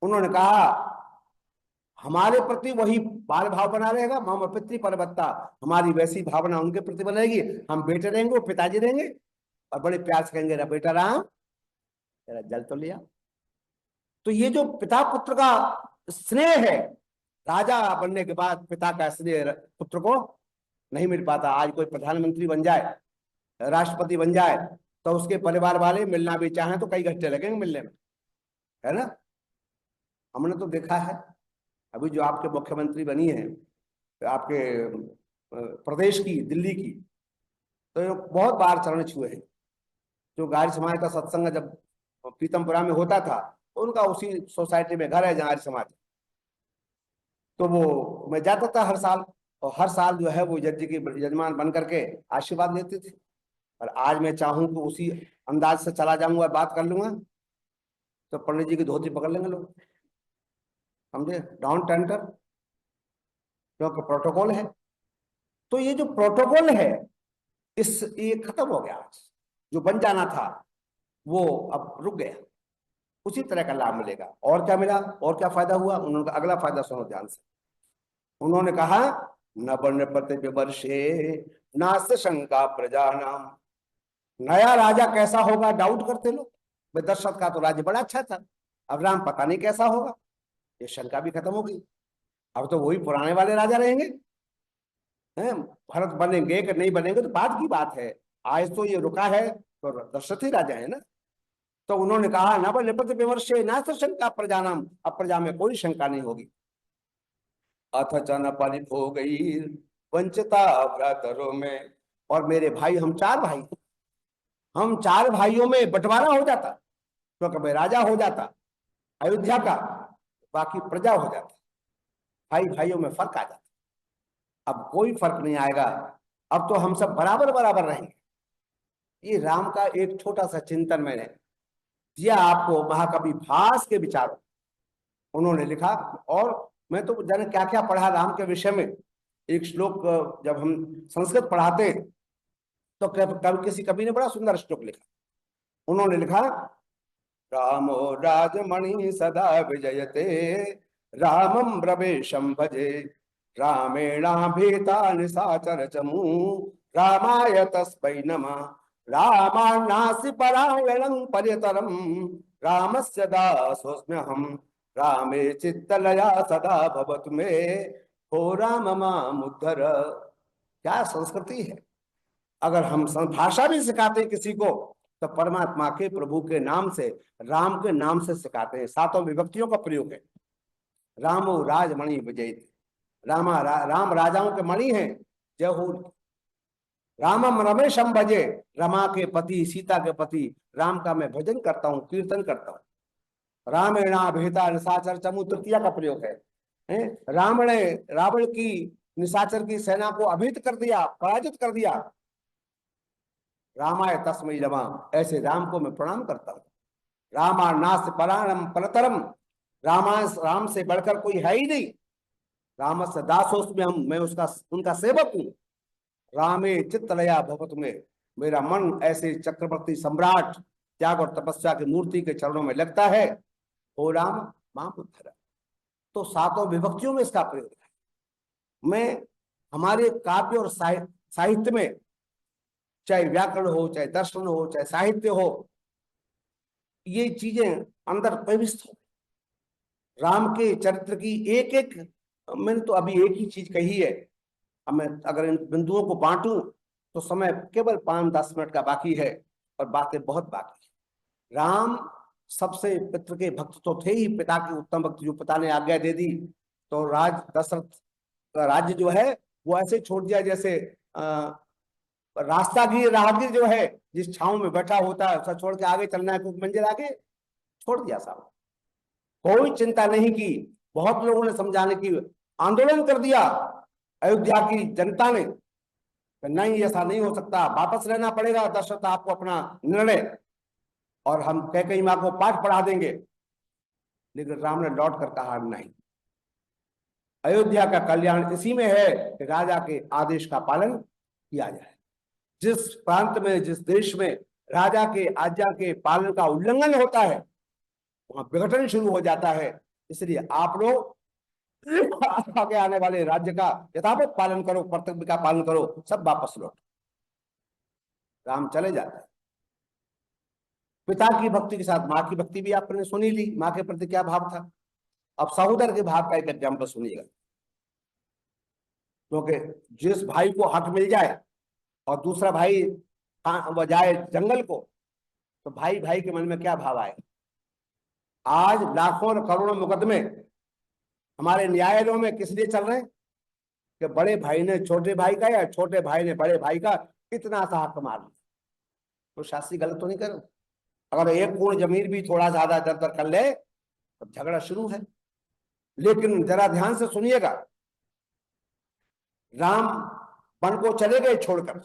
उन्होंने कहा हमारे प्रति वही बाल भाव बना रहेगा, मम पितृपरवत्ता, हमारी वैसी भावना उनके प्रति बनेगी। हम बेटे रहेंगे, वो पिताजी रहेंगे, और बड़े प्यार से कहेंगे बेटा राम तेरा जल तो लिया। तो ये जो पिता पुत्र का स्नेह है, राजा बनने के बाद पिता का स्नेह पुत्र को नहीं मिल पाता। आज कोई प्रधानमंत्री बन जाए, राष्ट्रपति बन जाए, तो उसके परिवार वाले मिलना भी चाहें तो कई घंटे लगेंगे मिलने में, है ना। हमने तो देखा है, अभी जो आपके मुख्यमंत्री बनी है आपके प्रदेश की, दिल्ली की, तो ये बहुत बार चरण छुए हैं। जो आर्य समाज का सत्संग जब पीतमपुरा में होता था, उनका उसी सोसाइटी में घर है जहाँ आर्य समाज, तो वो मैं जाता था हर साल, और हर साल जो है वो जज की यजमान बन करके आशीर्वाद लेते थे। और आज मैं चाहूं कि उसी अंदाज से चला जाऊंगा, बात कर लूंगा, तो पंडित जी की धोती पकड़ लेंगे लोग, समझे, डाउन टेंटर, क्योंकि प्रोटोकॉल है। तो ये जो प्रोटोकॉल है, ये खत्म हो गया आज। जो बन जाना था वो अब रुक गया। उसी तरह का लाभ मिलेगा। और क्या मिला, और क्या फायदा हुआ, उन्होंने अगला फायदा सुनो ध्यान से। उन्होंने कहा न बन पते विवर्षे नास्त शंका प्रजा नाम। नया राजा कैसा होगा डाउट करते लोग, भाई दशरथ का तो राज्य बड़ा अच्छा था, अब राम पता नहीं कैसा होगा, ये शंका भी खत्म हो गई। अब तो वही पुराने वाले राजा रहेंगे, हैं, भरत बनेंगे कि नहीं बनेंगे तो बाद की बात है। आज तो ये रुका है तो दशरथ ही राजा है ना। तो उन्होंने कहा न बन पते विवर्षे नास्त शंका प्रजा नाम, अब प्रजा में कोई शंका नहीं होगी। अथ चन पलित हो गई वंचिता भ्रातरों में। और मेरे भाई, हम चार भाई, हम चार भाइयों में बंटवारा हो जाता, तो कभी राजा हो जाता अयोध्या का, बाकी प्रजा हो जाती, भाई भाइयों में फर्क आ जाता। अब कोई फर्क नहीं आएगा, अब तो हम सब बराबर बराबर रहेंगे। ये राम का एक छोटा सा चिंतन मैंने दिया आपको, महाकवि भास के विचारों उन्होंने लिखा। और मैं तो जाने क्या क्या पढ़ा राम के विषय में। एक श्लोक, जब हम संस्कृत पढ़ाते तो कभी किसी कवि ने बड़ा सुंदर श्लोक लिखा। उन्होंने लिखा रामो राजमणि सदा विजयते, रामं ब्रवेशं भजे, रामेणाभीता निशाचर चमू, रामाय तस्मै नमः। रामान्नास्ति परायणं पर्यतरं, रामस्य दासोऽस्म्यहम्, रामे चित्तलया सदा भवतु मे, हो राम मामुद्धर। क्या संस्कृति है। अगर हम भाषा भी सिखाते किसी को तो परमात्मा के, प्रभु के नाम से, राम के नाम से सिखाते हैं। सातों विभक्तियों का प्रयोग है। रामो राजमणि विजय, राम राजाओं के मणि हैं, जय हो। रामम रमेशम भजे, रमा के पति, सीता के पति राम का मैं भजन करता हूँ, कीर्तन करता हूँ। रामेणा भेता निशाचर चमू, तृतीया का प्रयोग है। रावण ने रावण की, निशाचर की सेना को अभीत कर दिया, पराजित कर दिया। रामाय तस्मै नमः, ऐसे राम को मैं प्रणाम करता हूँ। रामानास पराणम परतरम, राम से बढ़कर कोई है ही नहीं। रामस्य दासोस्मि, हम, मैं उसका, उनका सेवक हूँ। रामे चित्तलया भवतु में, मेरा मन ऐसे चक्रवर्ती सम्राट त्याग और तपस्या की मूर्ति के चरणों में लगता है। ओ राम माम उद्धर। तो सातों विभक्तियों में इसका प्रयोग है। मैं हमारे काव्य और साहित्य में, चाहे व्याकरण हो, चाहे दर्शन हो, चाहे साहित्य हो, ये चीजें अंदर प्रविष्ट हो। राम के चरित्र की एक एक, मैंने तो अभी एक ही चीज कही है, अब मैं अगर इन बिंदुओं को बांटूं तो समय केवल 5-10 मिनट का बाकी है, और बातें बहुत बाकी है। राम सबसे पितृ के भक्त तो थे ही, पिता के उत्तम भक्त, जो पिता ने आज्ञा दे दी तो दशरथ का राज्य जो है वो ऐसे छोड़ दिया जैसे राहगीर जो है जिस छांव में बैठा होता है, उसे छोड़ के आगे चलना है, कुछ मंजिल आगे छोड़ दिया साहब। कोई चिंता नहीं की। बहुत लोगों ने समझाने की आंदोलन कर दिया अयोध्या की जनता ने, नहीं ऐसा नहीं हो सकता, वापस रहना पड़ेगा दशरथ आपको अपना निर्णय, और हम कैकेयी मां को पाठ पढ़ा देंगे। लेकिन राम ने लौट कर कहा नहीं, अयोध्या का कल्याण इसी में है कि राजा के आदेश का पालन किया जाए। जिस प्रांत में, जिस देश में राजा के आज्ञा के पालन का उल्लंघन होता है, वहां विघटन शुरू हो जाता है। इसलिए आप लोग आगे आने वाले राज्य का यथावत पालन करो, कर्तव्य का पालन करो, सब वापस लौटो। राम चले जाते हैं। पिता की भक्ति के साथ माँ की भक्ति भी आपने सुनी ली, माँ के प्रति क्या भाव था। अब सहोदर के भाव का एक एग्जाम्पल सुनिएगा, क्योंकि जिस भाई को हक मिल जाए और दूसरा भाई वो जाए जंगल को, तो भाई भाई के मन में क्या भाव आए। आज लाखों और करोड़ों मुकदमे हमारे न्यायालयों में किस लिए चल रहे हैं कि बड़े भाई ने छोटे भाई का या छोटे भाई ने बड़े भाई का इतना सा हक मार लिया। तो शास्त्री गलत तो नहीं कर रहे? अगर एक पूर्ण जमीन भी थोड़ा ज्यादा इधर उधर कर ले तो झगड़ा शुरू है। लेकिन जरा ध्यान से सुनिएगा, राम वन को चले गए छोड़कर,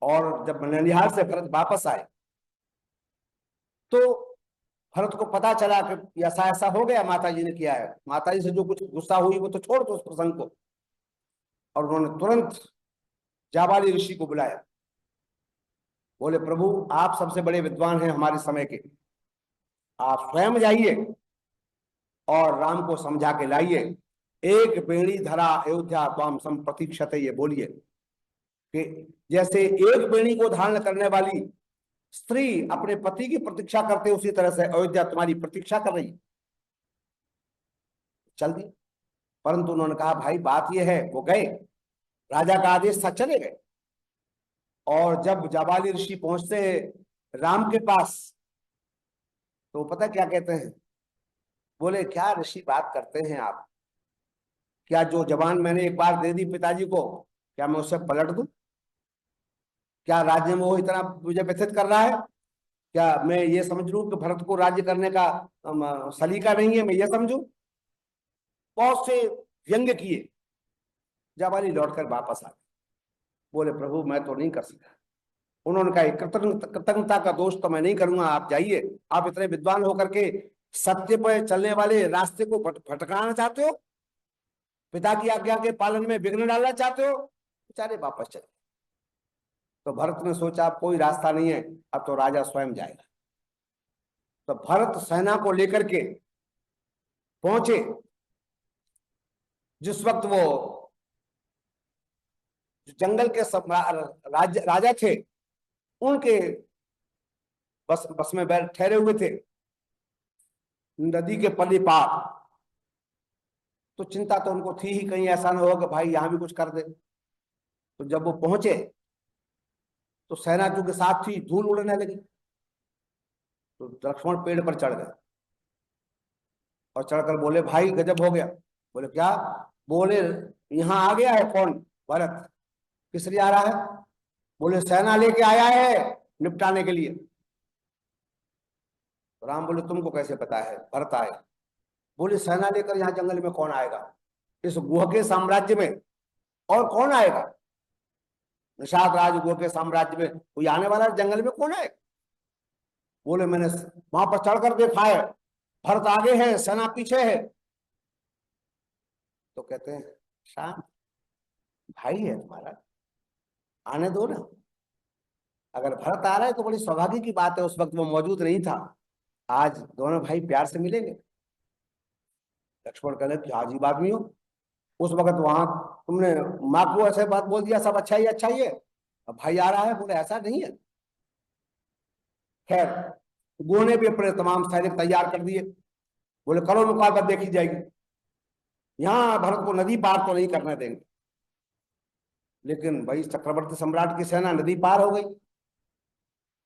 और जब ननिहाल से भरत वापस आए तो भरत को पता चला कि ऐसा ऐसा हो गया, माता जी ने किया है। माता जी से जो कुछ गुस्सा हुई वो तो छोड़ दो उस प्रसंग को, और उन्होंने तुरंत जाबाली ऋषि को बुलाया। बोले प्रभु आप सबसे बड़े विद्वान हैं हमारे समय के, आप स्वयं जाइए और राम को समझा के लाइए। एक बेड़ी धरा अयोध्या त्वाम संप्रतीक्षते, ये बोलिए कि जैसे एक बेड़ी को धारण करने वाली स्त्री अपने पति की प्रतीक्षा करते, उसी तरह से अयोध्या तुम्हारी प्रतीक्षा कर रही। चल दिए। परंतु उन्होंने कहा भाई बात यह है, वो गए, राजा का आदेश था, चले गए। और जब जाबाली ऋषि पहुंचते हैं राम के पास, तो पता क्या कहते हैं? बोले क्या ऋषि बात करते हैं आप, क्या जो जबान मैंने एक बार दे दी पिताजी को, क्या मैं उससे पलट दूं? क्या राज्य में वो इतना मुझे व्यथित कर रहा है? क्या मैं ये समझ लूं कि भरत को राज्य करने का सलीका नहीं है, मैं ये समझूं? बहुत से व्यंग्य किए। जाबाली लौटकर वापस आ गए। बोले प्रभु मैं तो नहीं कर सका। उन्होंने कहा कृतज्ञता का दोष तो मैं नहीं करूंगा, आप जाइए। आप इतने विद्वान होकर के सत्य पर चलने वाले रास्ते को भटकाना चाहते हो, पिता की आज्ञा के पालन में विघ्न डालना चाहते हो, बेचारे वापस चले। तो भरत ने सोचा अब कोई रास्ता नहीं है, अब तो राजा स्वयं जाएगा। तो भरत सेना को लेकर के पहुंचे। जिस वक्त वो जंगल के राजा थे, उनके बस में बैठ ठहरे हुए थे नदी के पल्ली पार। तो चिंता तो उनको थी ही, कहीं ऐसा ना हो कि भाई यहां भी कुछ कर दे। तो जब वो पहुंचे तो सेना जो के साथ थी धूल उड़ने लगी। तो लक्ष्मण पेड़ पर चढ़ गए और चढ़कर बोले भाई गजब हो गया। बोले क्या? बोले यहाँ आ गया है कौन? भरत। किस लिए आ रहा है? बोले सेना लेके आया है निपटाने के लिए। राम बोले तुमको कैसे पता है भरत आए? बोले सेना लेकर यहाँ जंगल में कौन आएगा, इस गुह के साम्राज्य में और कौन आएगा? निषाद राज गुह के साम्राज्य में कोई आने वाला जंगल में कौन आएगा? बोले मैंने वहां पर चढ़कर देखा है, भरत आगे है सेना पीछे है। तो कहते हैं शांत, भाई है तुम्हारा, आने दो ना। अगर भरत आ रहा है तो बड़ी सौभाग्य की बात है, उस वक्त वो मौजूद नहीं था, आज दोनों भाई प्यार से मिलेंगे। लक्ष्मण कहने कि अजीब आदमी हो, उस वक्त वहां तुमने माँ को ऐसे बात बोल दिया, सब अच्छा ही अच्छा ही है, अब भाई आ रहा है। बोले ऐसा नहीं है। खैर गुह ने भी अपने तमाम सैनिक तैयार कर दिए। बोले करो मुकाबला देखी जाएगी, यहाँ भरत को नदी पार तो नहीं करने देंगे। लेकिन भाई चक्रवर्ती सम्राट की सेना नदी पार हो गई।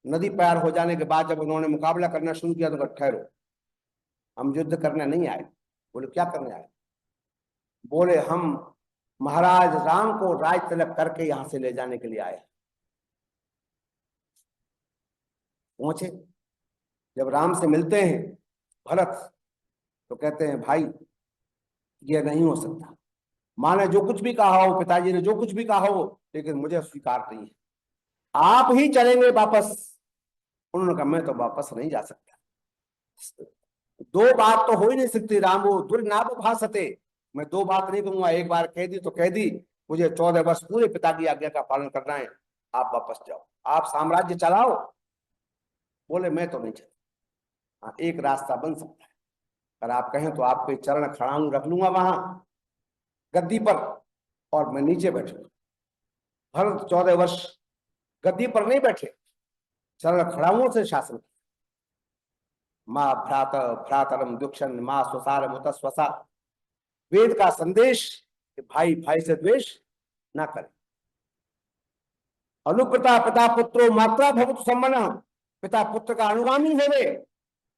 नदी पार हो जाने के बाद जब उन्होंने मुकाबला करना शुरू किया तो ठहरो, हम युद्ध करने नहीं आए। बोले क्या करने आए? बोले हम महाराज राम को राज तिलक करके यहां से ले जाने के लिए आए। पहुंचे, जब राम से मिलते हैं भरत, तो कहते हैं भाई ये नहीं हो सकता, माँ ने जो कुछ भी कहा हो, पिताजी ने जो कुछ भी कहा हो, लेकिन मुझे स्वीकार नहीं है, आप ही चलेंगे वापस। उन्होंने कहा मैं तो वापस नहीं जा सकता। दो बात तो हो ही नहीं सकती, रामो दुर्नाभ भासते। मैं दो बात नहीं कहूंगा, एक बार कह दी तो कह दी, मुझे 14 वर्ष पूरे पिता की आज्ञा का पालन करना है, आप वापस जाओ, आप साम्राज्य चलाओ। बोले मैं तो नहीं चलता। हाँ एक रास्ता बन सकता है, अगर आप कहें तो आपके चरण खड़ाऊं रख लूंगा वहां गद्दी पर, और मैं नीचे बैठूंगा। भरत 14 वर्ष गद्दी पर नहीं बैठे, चरण खड़ाऊं से शासन किया। माँ भ्रात भ्रातरम दुक्षण माँ स्वसार मुत स्वसा। वेद का संदेश कि भाई भाई से द्वेष ना करे। अनुपिता पिता पुत्रो मात्रा भवतु सम्मन, पिता पुत्र का अनुगामी होवे,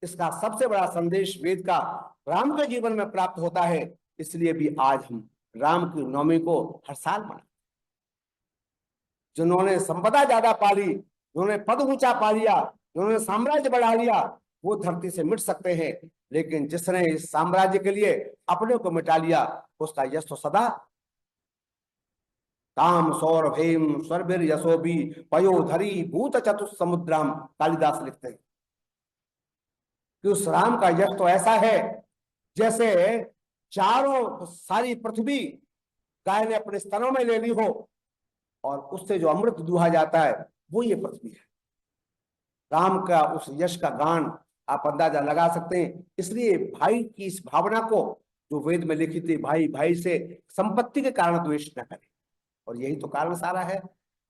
इसका सबसे बड़ा संदेश वेद का राम के जीवन में प्राप्त होता है। इसलिए भी आज हम राम की नवमी को हर साल मनाते। जिन्होंने संपदा ज्यादा पा ली, जिन्होंने पद ऊंचा पा लिया, जिन्होंने साम्राज्य बढ़ा लिया, वो धरती से मिट सकते हैं, लेकिन जिसने इस साम्राज्य के लिए अपने को मिटा लिया, उसका यश तो सदा। काम सौरभेम स्वर्भिर यशोभी पयोधरी भूत चतुष समुद्राम, कालिदास लिखते हैं कि उस राम का यश तो ऐसा है जैसे चारों सारी पृथ्वी गाय ने अपने स्तनों में ले ली हो और उससे जो अमृत दुहा जाता है वो ये पृथ्वी है। राम का उस यश का गान आप अंदाजा लगा सकते हैं। इसलिए भाई की इस भावना को जो वेद में लिखी थी, भाई भाई से संपत्ति के कारण द्वेष न करे, और यही तो कारण सारा है।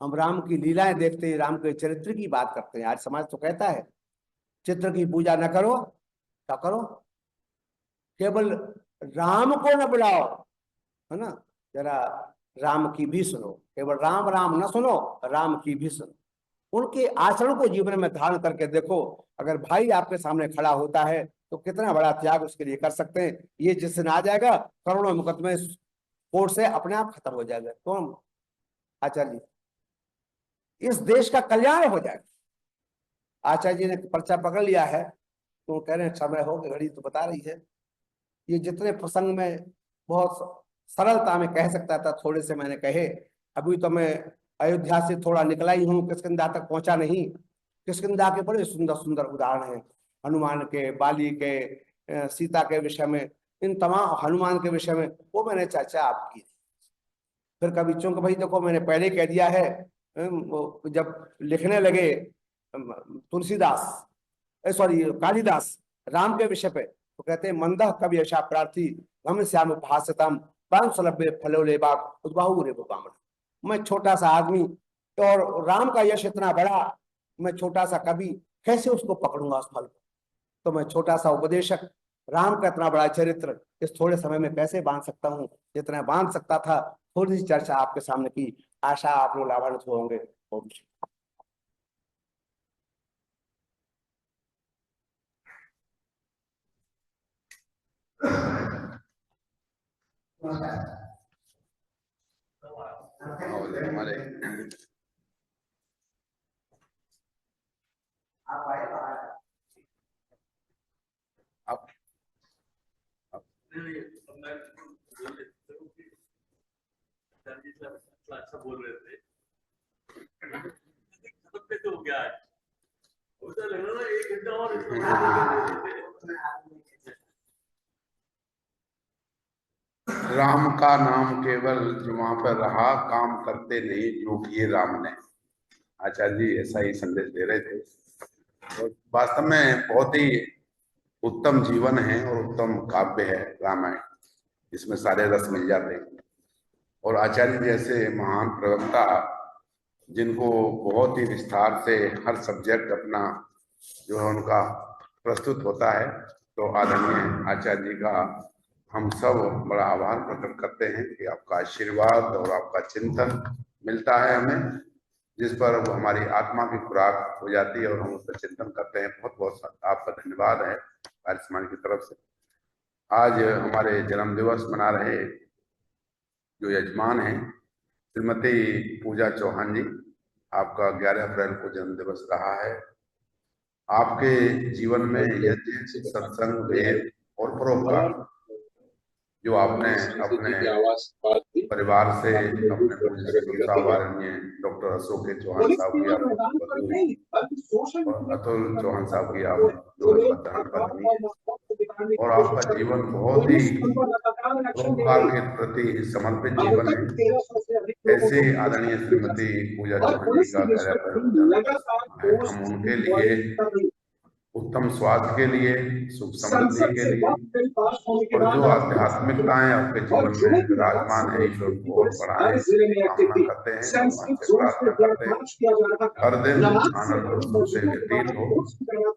हम राम की लीलाएं देखते हैं, राम के चरित्र की बात करते हैं। आज समाज तो कहता है चित्र की पूजा न करो, क्या करो, केवल राम को न बुलाओ, है ना, जरा राम की भी सुनो, केवल राम राम न सुनो, राम की भी सुनो। उनके आचरण को जीवन में धारण करके देखो। अगर भाई आपके सामने खड़ा होता है तो कितना बड़ा त्याग उसके लिए कर सकते हैं। ये जिस दिन आ जाएगा, करोड़ों मुकदमे कोर्ट से अपने आप खत्म हो जाएगा। कौन? आचार्य जी, इस देश का कल्याण हो जाएगा। आचार्य जी ने पर्चा पकड़ लिया है तो कह रहे हैं समय हो, घड़ी तो बता रही है। ये जितने प्रसंग में बहुत सरलता में कह सकता था, थोड़े से मैंने कहे। अभी तो मैं अयोध्या से थोड़ा निकला ही हूँ, किष्किंधा तक पहुंचा नहीं। किष्किंधा के बड़े सुंदर सुंदर उदाहरण हैं, हनुमान के, बाली के, सीता के विषय में, इन तमाम, हनुमान के विषय में, वो मैंने चर्चा आपकी। फिर कभी चूंकि भाई देखो मैंने पहले कह दिया है, जब लिखने लगे तुलसीदास, सॉरी कालिदास राम के विषय पे, तो कहते हैं मंदह कवि यशा प्रार्थी हम श्याम भाषतम परम सुलभ्य फलोले बाग उद्बाहु रे बामण। मैं छोटा सा आदमी और राम का यश इतना बड़ा, मैं छोटा सा कवि, कैसे उसको पकड़ूंगा उस फल को? तो मैं छोटा सा उपदेशक, राम का इतना बड़ा चरित्र इस थोड़े समय में कैसे बांध सकता हूँ? जितना बांध सकता था, थोड़ी सी चर्चा आपके सामने की, आशा आप लोग लाभान्वित होंगे। हमारे आप अच्छा बोल रहे थे, तो हो गया है, लगना 1 घंटा और राम का नाम केवल जो वहां पर रहा, काम करते नहीं जो किए राम ने। आचार्य जी ऐसा ही संदेश दे रहे थे, और वास्तव में बहुत ही उत्तम जीवन है और उत्तम काव्य है रामायण। इसमें सारे रस मिल जाते हैं। और आचार्य जैसे महान प्रवक्ता, जिनको बहुत ही विस्तार से हर सब्जेक्ट अपना जो है उनका प्रस्तुत होता है, तो आदरणीय आचार्य जी का हम सब बड़ा आभार प्रकट करते हैं कि आपका आशीर्वाद और आपका चिंतन मिलता है हमें, जिस पर हमारी आत्मा की खुराक हो जाती है और हम उस पर चिंतन करते हैं। बहुत बहुत आपका धन्यवाद है कार्य समाज की तरफ से। आज हमारे जन्म दिवस मना रहे जो यजमान हैं श्रीमती पूजा चौहान जी, आपका 11 अप्रैल को जन्म दिवस रहा है। आपके जीवन में यज्ञ, सत्संग, वेद और परोपकार जो आपने अपने परिवार से, अपने डॉक्टर अशोक चौहान साहब की और अतुल चौहान साहब की आप धर्म पत्नी है, और आपका जीवन बहुत ही परोपकार के प्रति समर्पित जीवन है। ऐसे आदरणीय श्रीमती पूजा चौहान जी का 11 अप्रैल को जन्म है। हम उनके लिए उत्तम स्वास्थ्य के लिए, सुख समृद्धि के लिए, और जो आध्यात्मिकताएं आपके जीवन में विराजमान है ईश्वर को और बढ़ाएं, कामना करते हैं, भगवान से प्रार्थना करते हैं हर दिन आनंद और सुख से व्यतीत हो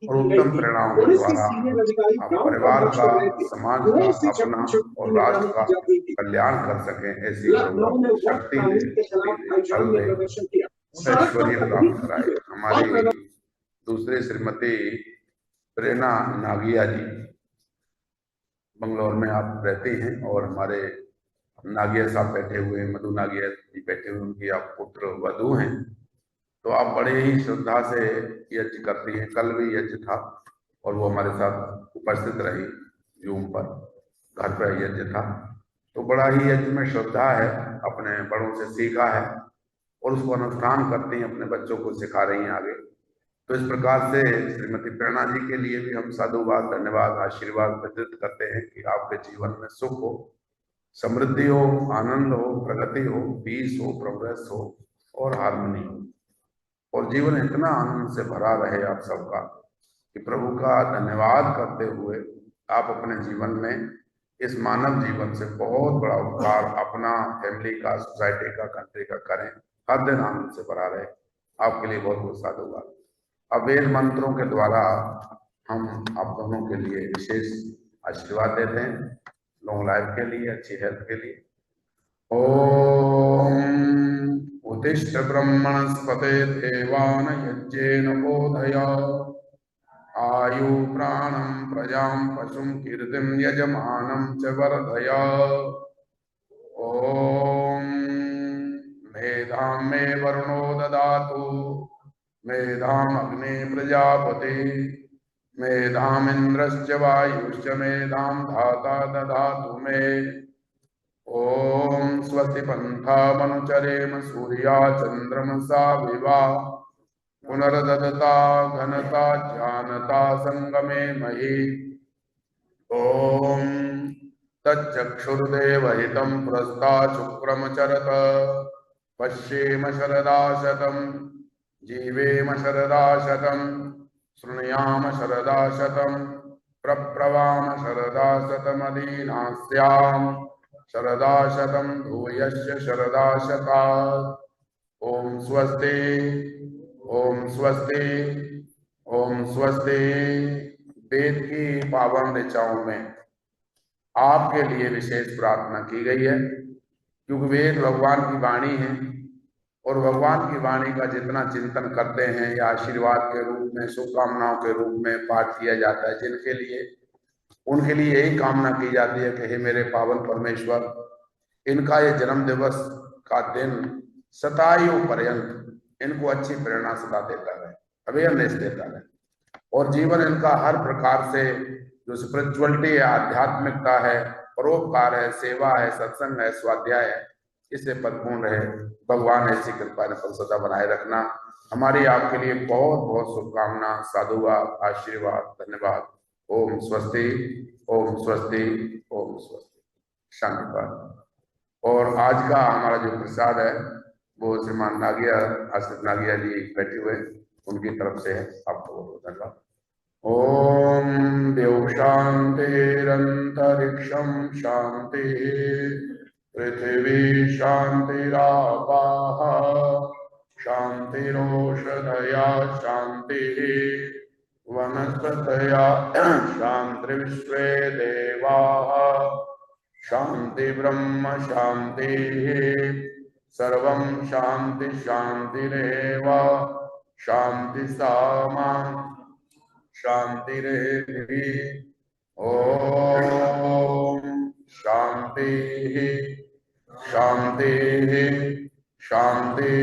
और उत्तम परिणामों के द्वारा आप परिवार का, समाज का, अपना और राष्ट्र का कल्याण कर सकें। ऐसी प्रभु शक्ति दे, फल दे, ऐश्वर्य प्राप्त कराए। हमारी दूसरी श्रीमती प्रेरणा नागिया जी बंगलौर में आप रहती हैं और हमारे नागिया साहब बैठे हुए, मधु नागिया जी बैठे हुए, उनकी आप पुत्र वधू हैं। तो आप बड़े ही श्रद्धा से यज्ञ करती हैं। कल भी यज्ञ था और वो हमारे साथ उपस्थित रही जूम पर, घर पर यज्ञ था। तो बड़ा ही यज्ञ में श्रद्धा है, अपने बड़ों से सीखा है और उसको अनुष्ठान करती हैं, अपने बच्चों को सिखा रही हैं आगे। तो इस प्रकार से श्रीमती प्रेरणा जी के लिए भी हम साधुवाद, धन्यवाद, आशीर्वाद वितरित करते हैं कि आपके जीवन में सुख हो, समृद्धि हो, आनंद हो, प्रगति हो, पीस हो, प्रोग्रेस हो और हार्मनी हो और जीवन इतना आनंद से भरा रहे आप सबका कि प्रभु का धन्यवाद करते हुए आप अपने जीवन में इस मानव जीवन से बहुत बड़ा उपकार अपना, फैमिली का, सोसाइटी का, कंट्री का करें। हर दिन आनंद से भरा रहे। आपके लिए बहुत बहुत साधुवाद। अब वेद मंत्रों के द्वारा हम आप दोनों के लिए विशेष आशीर्वाद देते हैं, लॉन्ग लाइफ के लिए, अच्छी हेल्थ के लिए। ओम उत्तिष्ठ ब्रह्मणस्पते देवान यज्ञेन बोधया आयु प्राणं प्रजां पशुं कीर्तिं यजमानं च वर्धया। ओम मेधां मे वरुणो ददातु मेधाम अग्ने प्रजापति मेधामिन्द्रश्च वायुश्च मेधां धाता दधातु मे। ओम स्वस्ति पन्थामनुचरेम सूर्या चन्द्रमसा विवा पुनर्ददता घनता जानता संगमे मयि। ओम तच्चक्षुर्देवहितं पुरस्ता शुक्रम चरत पश्येम शरदा शतम् जीवेम शरदा शतम् शृणुयाम शरदा शतम् प्रप्लवाम शरदा शतमदीना स्याम शरदा शतम् भूयश्च शरदा शतात्। ओम स्वस्ति, ओम स्वस्ति, ओम स्वस्ति। वेद की पावन ऋचाओं में आपके लिए विशेष प्रार्थना की गई है क्योंकि वेद भगवान की वाणी है और भगवान की वाणी का जितना चिंतन करते हैं या आशीर्वाद के रूप में, शुभकामनाओं के रूप में पाठ किया जाता है जिनके लिए, उनके लिए यही कामना की जाती है कि हे मेरे पावन परमेश्वर, इनका ये जन्म दिवस का दिन शतायु पर्यंत इनको अच्छी प्रेरणा सदा देता रहे, अवेयरनेस देता रहे और जीवन इनका हर प्रकार से जो स्पिरिचुअलिटी है, आध्यात्मिकता है, परोपकार है, सेवा है, सत्संग है, स्वाध्याय है, इससे परिपूर्ण रहे। भगवान ऐसी कृपा ने सदा बनाए रखना। हमारी आपके लिए बहुत बहुत शुभकामना, साधुवाद, आशीर्वाद, धन्यवाद। ओम स्वस्ति, ओम स्वस्ति, ओम स्वस्ति। शांति। और आज का हमारा जो प्रसाद है वो श्रीमान नागिया, आश्रित नागिया जी बैठे हुए, उनकी तरफ से है। आपको बहुत धन्यवाद। ओम देव शांतिरंतरिक्षं शांति पृथ्वी शांतिरापाः शांतिरोषधया शांतिः वनस्पतया शांतिर्विश्वे देवाः शांति ब्रह्म शांतिः सर्वं शांति शांतिरेव शांति सामा शांतिरेधि। ओम शांति शांति शांति।